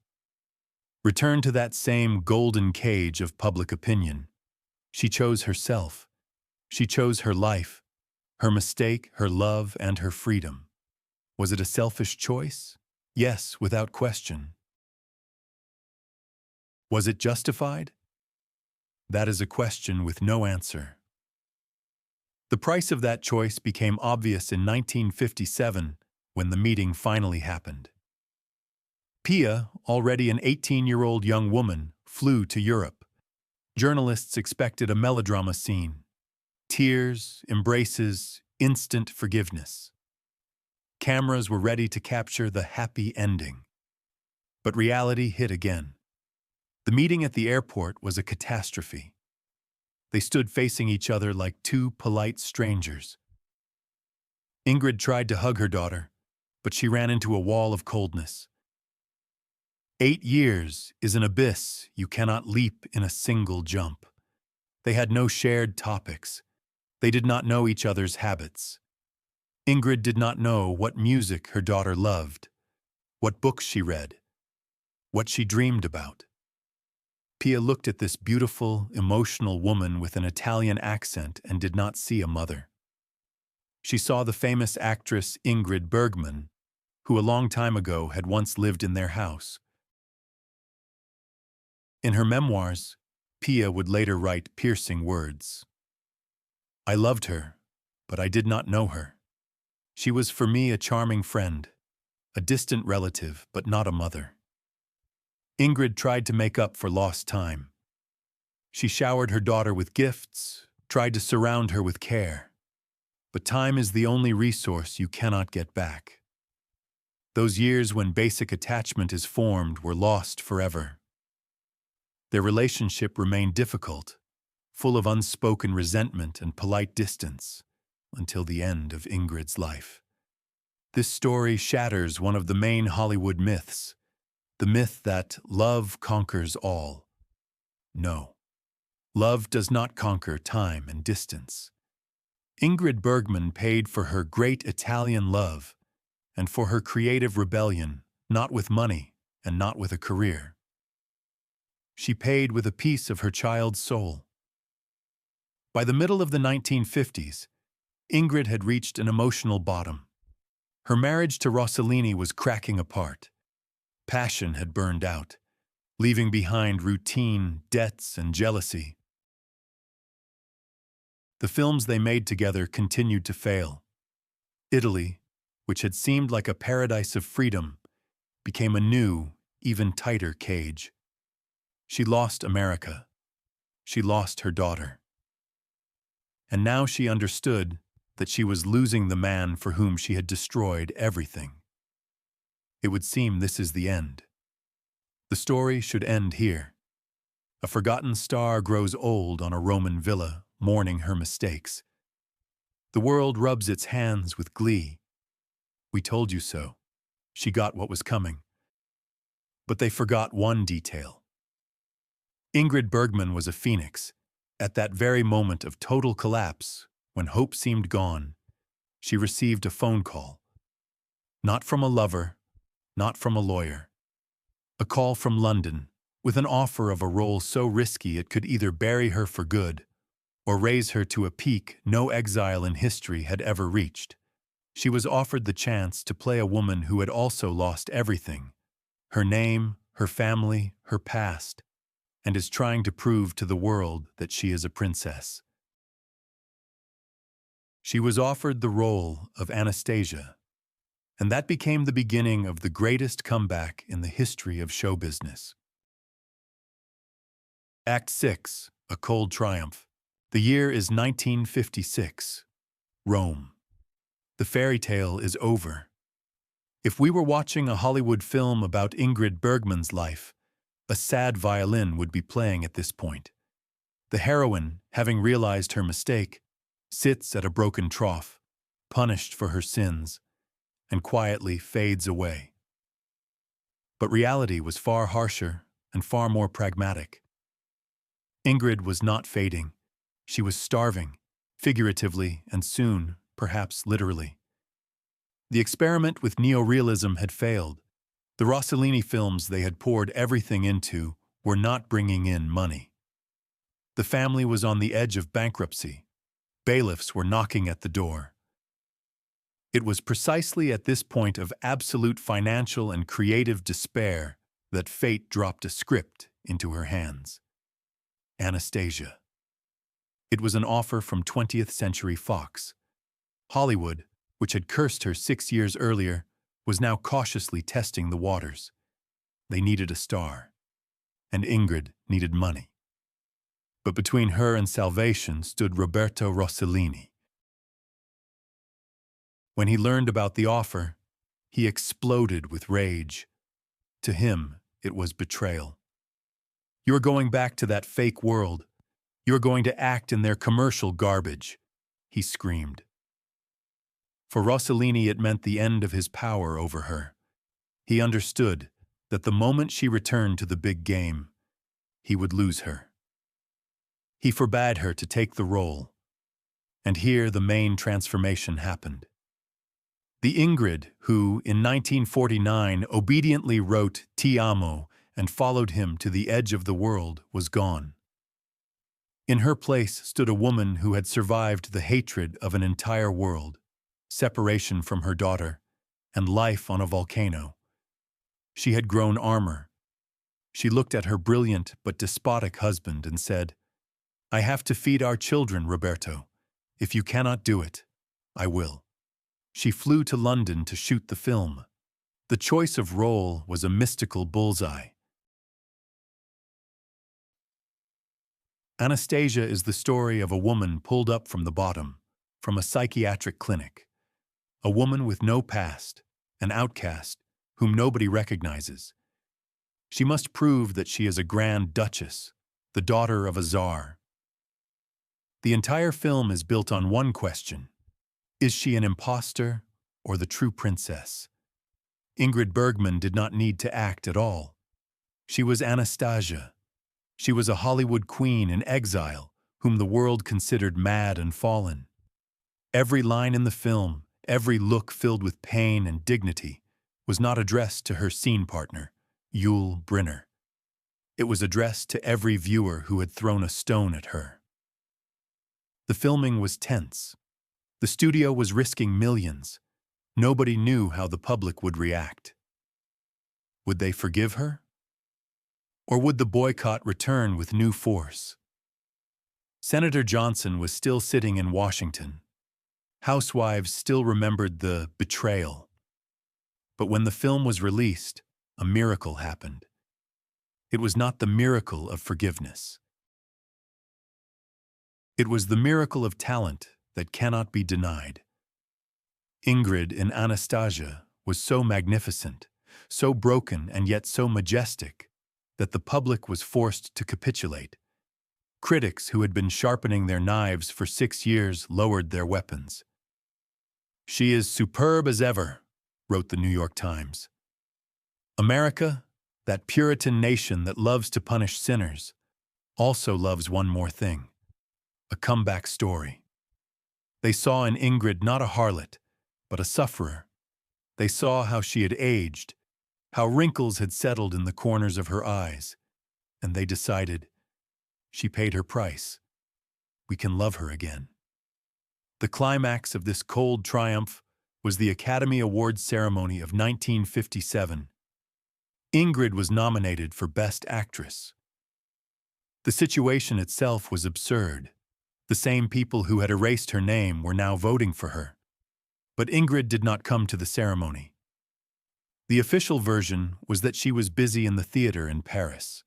Return to that same golden cage of public opinion. She chose herself. She chose her life, her mistake, her love, and her freedom. Was it a selfish choice? Yes, without question. Was it justified? That is a question with no answer. The price of that choice became obvious in 1957 when the meeting finally happened. Pia, already an 18-year-old young woman, flew to Europe. Journalists expected a melodrama scene. Tears, embraces, instant forgiveness. Cameras were ready to capture the happy ending. But reality hit again. The meeting at the airport was a catastrophe. They stood facing each other like two polite strangers. Ingrid tried to hug her daughter, but she ran into a wall of coldness. 8 years is an abyss you cannot leap in a single jump. They had no shared topics. They did not know each other's habits. Ingrid did not know what music her daughter loved, what books she read, what she dreamed about. Pia looked at this beautiful, emotional woman with an Italian accent and did not see a mother. She saw the famous actress Ingrid Bergman, who a long time ago had once lived in their house. In her memoirs, Pia would later write piercing words. "I loved her, but I did not know her. She was for me a charming friend, a distant relative, but not a mother." Ingrid tried to make up for lost time. She showered her daughter with gifts, tried to surround her with care. But time is the only resource you cannot get back. Those years when basic attachment is formed were lost forever. Their relationship remained difficult, full of unspoken resentment and polite distance, until the end of Ingrid's life. This story shatters one of the main Hollywood myths, the myth that love conquers all. No, love does not conquer time and distance. Ingrid Bergman paid for her great Italian love and for her creative rebellion, not with money and not with a career. She paid with a piece of her child's soul. By the middle of the 1950s, Ingrid had reached an emotional bottom. Her marriage to Rossellini was cracking apart. Passion had burned out, leaving behind routine, debts, and jealousy. The films they made together continued to fail. Italy, which had seemed like a paradise of freedom, became a new, even tighter cage. She lost America. She lost her daughter. And now she understood that she was losing the man for whom she had destroyed everything. It would seem this is the end. The story should end here. A forgotten star grows old on a Roman villa, mourning her mistakes. The world rubs its hands with glee. We told you so. She got what was coming. But they forgot one detail. Ingrid Bergman was a phoenix. At that very moment of total collapse, when hope seemed gone, she received a phone call. Not from a lover, not from a lawyer. A call from London, with an offer of a role so risky it could either bury her for good or raise her to a peak no exile in history had ever reached. She was offered the chance to play a woman who had also lost everything, her name, her family, her past, and is trying to prove to the world that she is a princess. She was offered the role of Anastasia, and that became the beginning of the greatest comeback in the history of show business. Act 6, A Cold Triumph. The year is 1956. Rome. The fairy tale is over. If we were watching a Hollywood film about Ingrid Bergman's life, a sad violin would be playing at this point. The heroine, having realized her mistake, sits at a broken trough, punished for her sins, and quietly fades away. But reality was far harsher and far more pragmatic. Ingrid was not fading. She was starving, figuratively and soon, perhaps literally. The experiment with neorealism had failed. The Rossellini films they had poured everything into were not bringing in money. The family was on the edge of bankruptcy. Bailiffs were knocking at the door. It was precisely at this point of absolute financial and creative despair that fate dropped a script into her hands. Anastasia. It was an offer from 20th Century Fox. Hollywood, which had cursed her 6 years earlier, was now cautiously testing the waters. They needed a star, and Ingrid needed money. But between her and salvation stood Roberto Rossellini. When he learned about the offer, he exploded with rage. To him, it was betrayal. "You're going back to that fake world. You're going to act in their commercial garbage," he screamed. For Rossellini, it meant the end of his power over her. He understood that the moment she returned to the big game, he would lose her. He forbade her to take the role. And here the main transformation happened. The Ingrid who, in 1949, obediently wrote "Ti amo" and followed him to the edge of the world was gone. In her place stood a woman who had survived the hatred of an entire world, separation from her daughter, and life on a volcano. She had grown armor. She looked at her brilliant but despotic husband and said, "I have to feed our children, Roberto. If you cannot do it, I will." She flew to London to shoot the film. The choice of role was a mystical bullseye. Anastasia is the story of a woman pulled up from the bottom, from a psychiatric clinic. A woman with no past, an outcast, whom nobody recognizes. She must prove that she is a Grand Duchess, the daughter of a czar. The entire film is built on one question: is she an imposter or the true princess? Ingrid Bergman did not need to act at all. She was Anastasia. She was a Hollywood queen in exile, whom the world considered mad and fallen. Every line in the film, every look filled with pain and dignity, was not addressed to her scene partner, Yul Brynner. It was addressed to every viewer who had thrown a stone at her. The filming was tense. The studio was risking millions. Nobody knew how the public would react. Would they forgive her? Or would the boycott return with new force? Senator Johnson was still sitting in Washington. Housewives still remembered the betrayal. But when the film was released, a miracle happened. It was not the miracle of forgiveness. It was the miracle of talent that cannot be denied. Ingrid in Anastasia was so magnificent, so broken and yet so majestic, that the public was forced to capitulate. Critics who had been sharpening their knives for 6 years lowered their weapons. "She is superb as ever," wrote the New York Times. America, that Puritan nation that loves to punish sinners, also loves one more thing: a comeback story. They saw in Ingrid not a harlot, but a sufferer. They saw how she had aged, how wrinkles had settled in the corners of her eyes, and they decided, she paid her price. We can love her again. The climax of this cold triumph was the Academy Awards ceremony of 1957. Ingrid was nominated for Best Actress. The situation itself was absurd. The same people who had erased her name were now voting for her. But Ingrid did not come to the ceremony. The official version was that she was busy in the theater in Paris.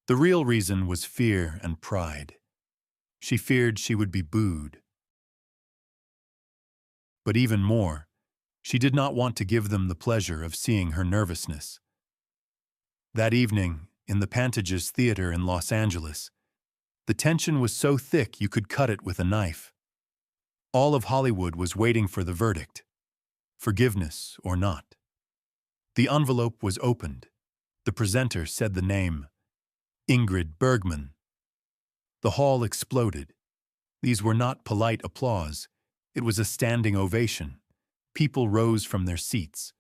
The real reason was fear and pride. She feared she would be booed. But even more, she did not want to give them the pleasure of seeing her nervousness. That evening, in the Pantages Theater in Los Angeles, the tension was so thick you could cut it with a knife. All of Hollywood was waiting for the verdict, forgiveness or not. The envelope was opened. The presenter said the name, Ingrid Bergman. The hall exploded. These were not polite applause. It was a standing ovation. People rose from their seats.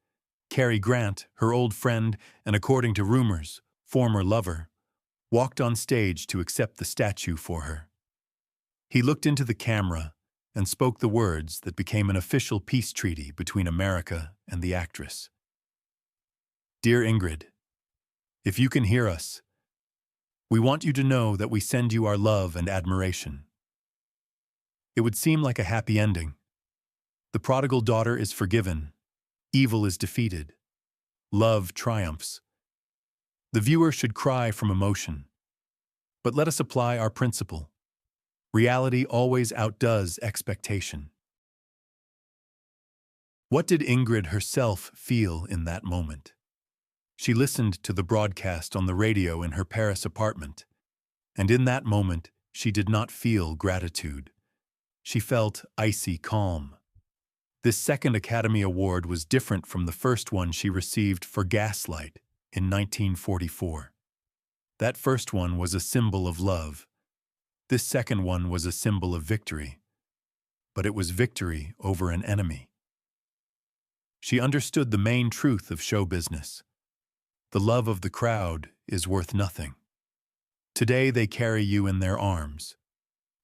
Cary Grant, her old friend, and according to rumors, former lover, walked on stage to accept the statue for her. He looked into the camera and spoke the words that became an official peace treaty between America and the actress. "Dear Ingrid, if you can hear us, we want you to know that we send you our love and admiration. It would seem like a happy ending. The prodigal daughter is forgiven, evil is defeated, love triumphs. The viewer should cry from emotion. But let us apply our principle. Reality always outdoes expectation. What did Ingrid herself feel in that moment? She listened to the broadcast on the radio in her Paris apartment, and in that moment she did not feel gratitude. She felt icy calm. This second Academy Award was different from the first one she received for Gaslight in 1944. That first one was a symbol of love. This second one was a symbol of victory. But it was victory over an enemy. She understood the main truth of show business. The love of the crowd is worth nothing. Today they carry you in their arms.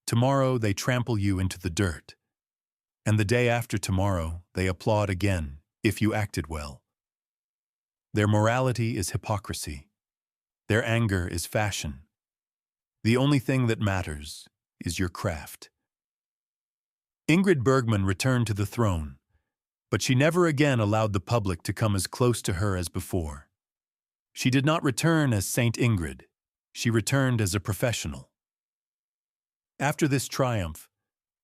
Tomorrow they trample you into the dirt. And the day after tomorrow they applaud again if you acted well. Their morality is hypocrisy. Their anger is fashion. The only thing that matters is your craft. Ingrid Bergman returned to the throne, but she never again allowed the public to come as close to her as before. She did not return as Saint Ingrid. She returned as a professional. After this triumph,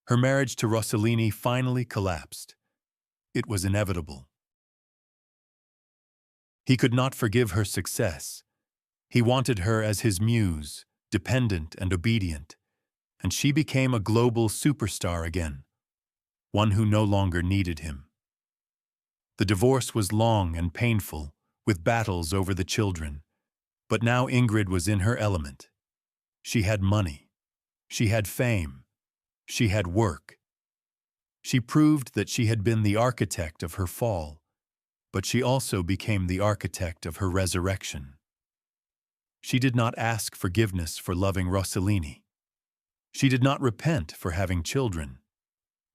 her marriage to Rossellini finally collapsed. It was inevitable. He could not forgive her success. He wanted her as his muse, dependent and obedient, and she became a global superstar again, one who no longer needed him. The divorce was long and painful, with battles over the children, but now Ingrid was in her element. She had money. She had fame. She had work. She proved that she had been the architect of her fall, but she also became the architect of her resurrection. She did not ask forgiveness for loving Rossellini. She did not repent for having children.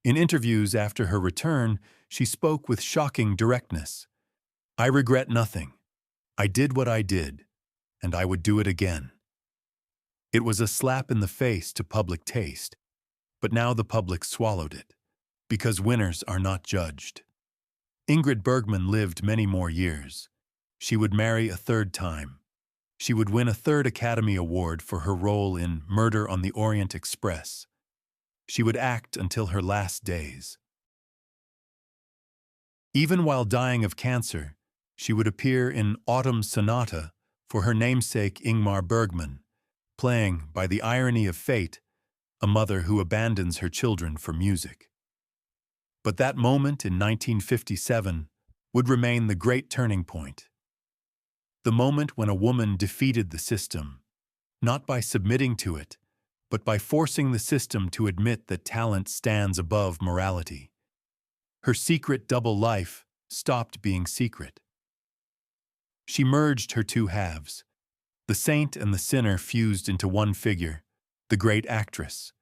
In interviews after her return, she spoke with shocking directness. "I regret nothing. I did what I did, and I would do it again." It was a slap in the face to public taste, but now the public swallowed it, because winners are not judged. Ingrid Bergman lived many more years. She would marry a third time. She would win a third Academy Award for her role in Murder on the Orient Express. She would act until her last days. Even while dying of cancer, she would appear in Autumn Sonata for her namesake Ingmar Bergman, playing, by the irony of fate, a mother who abandons her children for music. But that moment in 1957 would remain the great turning point. The moment when a woman defeated the system, not by submitting to it, but by forcing the system to admit that talent stands above morality. Her secret double life stopped being secret. She merged her two halves. The saint and the sinner fused into one figure, the great actress.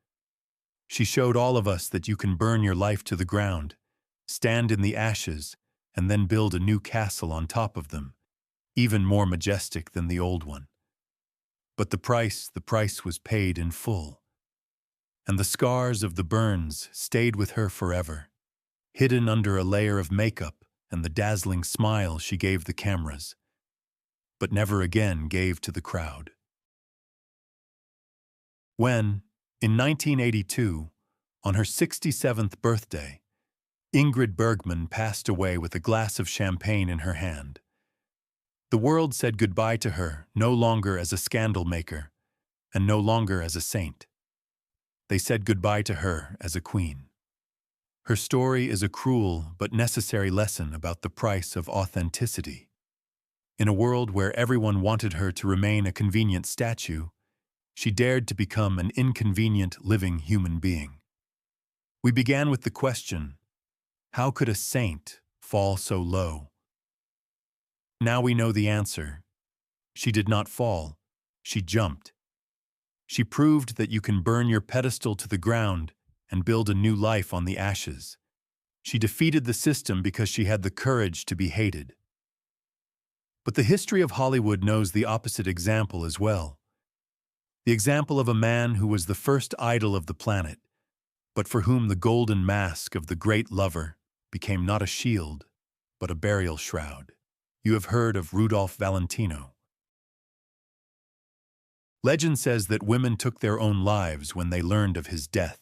She showed all of us that you can burn your life to the ground, stand in the ashes, and then build a new castle on top of them, even more majestic than the old one. But the price was paid in full. And the scars of the burns stayed with her forever, hidden under a layer of makeup and the dazzling smile she gave the cameras, but never again gave to the crowd. When, in 1982, on her 67th birthday, Ingrid Bergman passed away with a glass of champagne in her hand, the world said goodbye to her, no longer as a scandal maker, and no longer as a saint. They said goodbye to her as a queen. Her story is a cruel but necessary lesson about the price of authenticity. In a world where everyone wanted her to remain a convenient statue, she dared to become an inconvenient living human being. We began with the question, how could a saint fall so low? Now we know the answer. She did not fall. She jumped. She proved that you can burn your pedestal to the ground and build a new life on the ashes. She defeated the system because she had the courage to be hated. But the history of Hollywood knows the opposite example as well. The example of a man who was the first idol of the planet, but for whom the golden mask of the great lover became not a shield, but a burial shroud. You have heard of Rudolph Valentino. Legend says that women took their own lives when they learned of his death.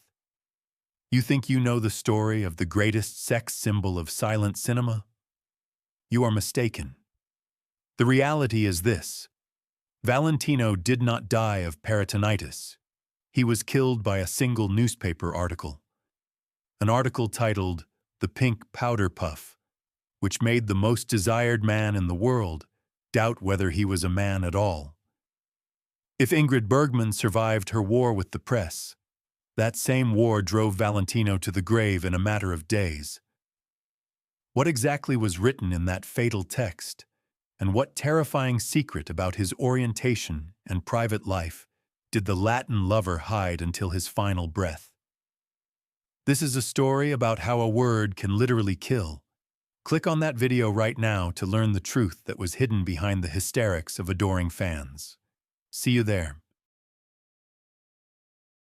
You think you know the story of the greatest sex symbol of silent cinema? You are mistaken. The reality is this: Valentino did not die of peritonitis. He was killed by a single newspaper article. An article titled "The Pink Powder Puff," which made the most desired man in the world doubt whether he was a man at all. If Ingrid Bergman survived her war with the press, that same war drove Valentino to the grave in a matter of days. What exactly was written in that fatal text, and what terrifying secret about his orientation and private life did the Latin lover hide until his final breath? This is a story about how a word can literally kill. Click on that video right now to learn the truth that was hidden behind the hysterics of adoring fans. See you there.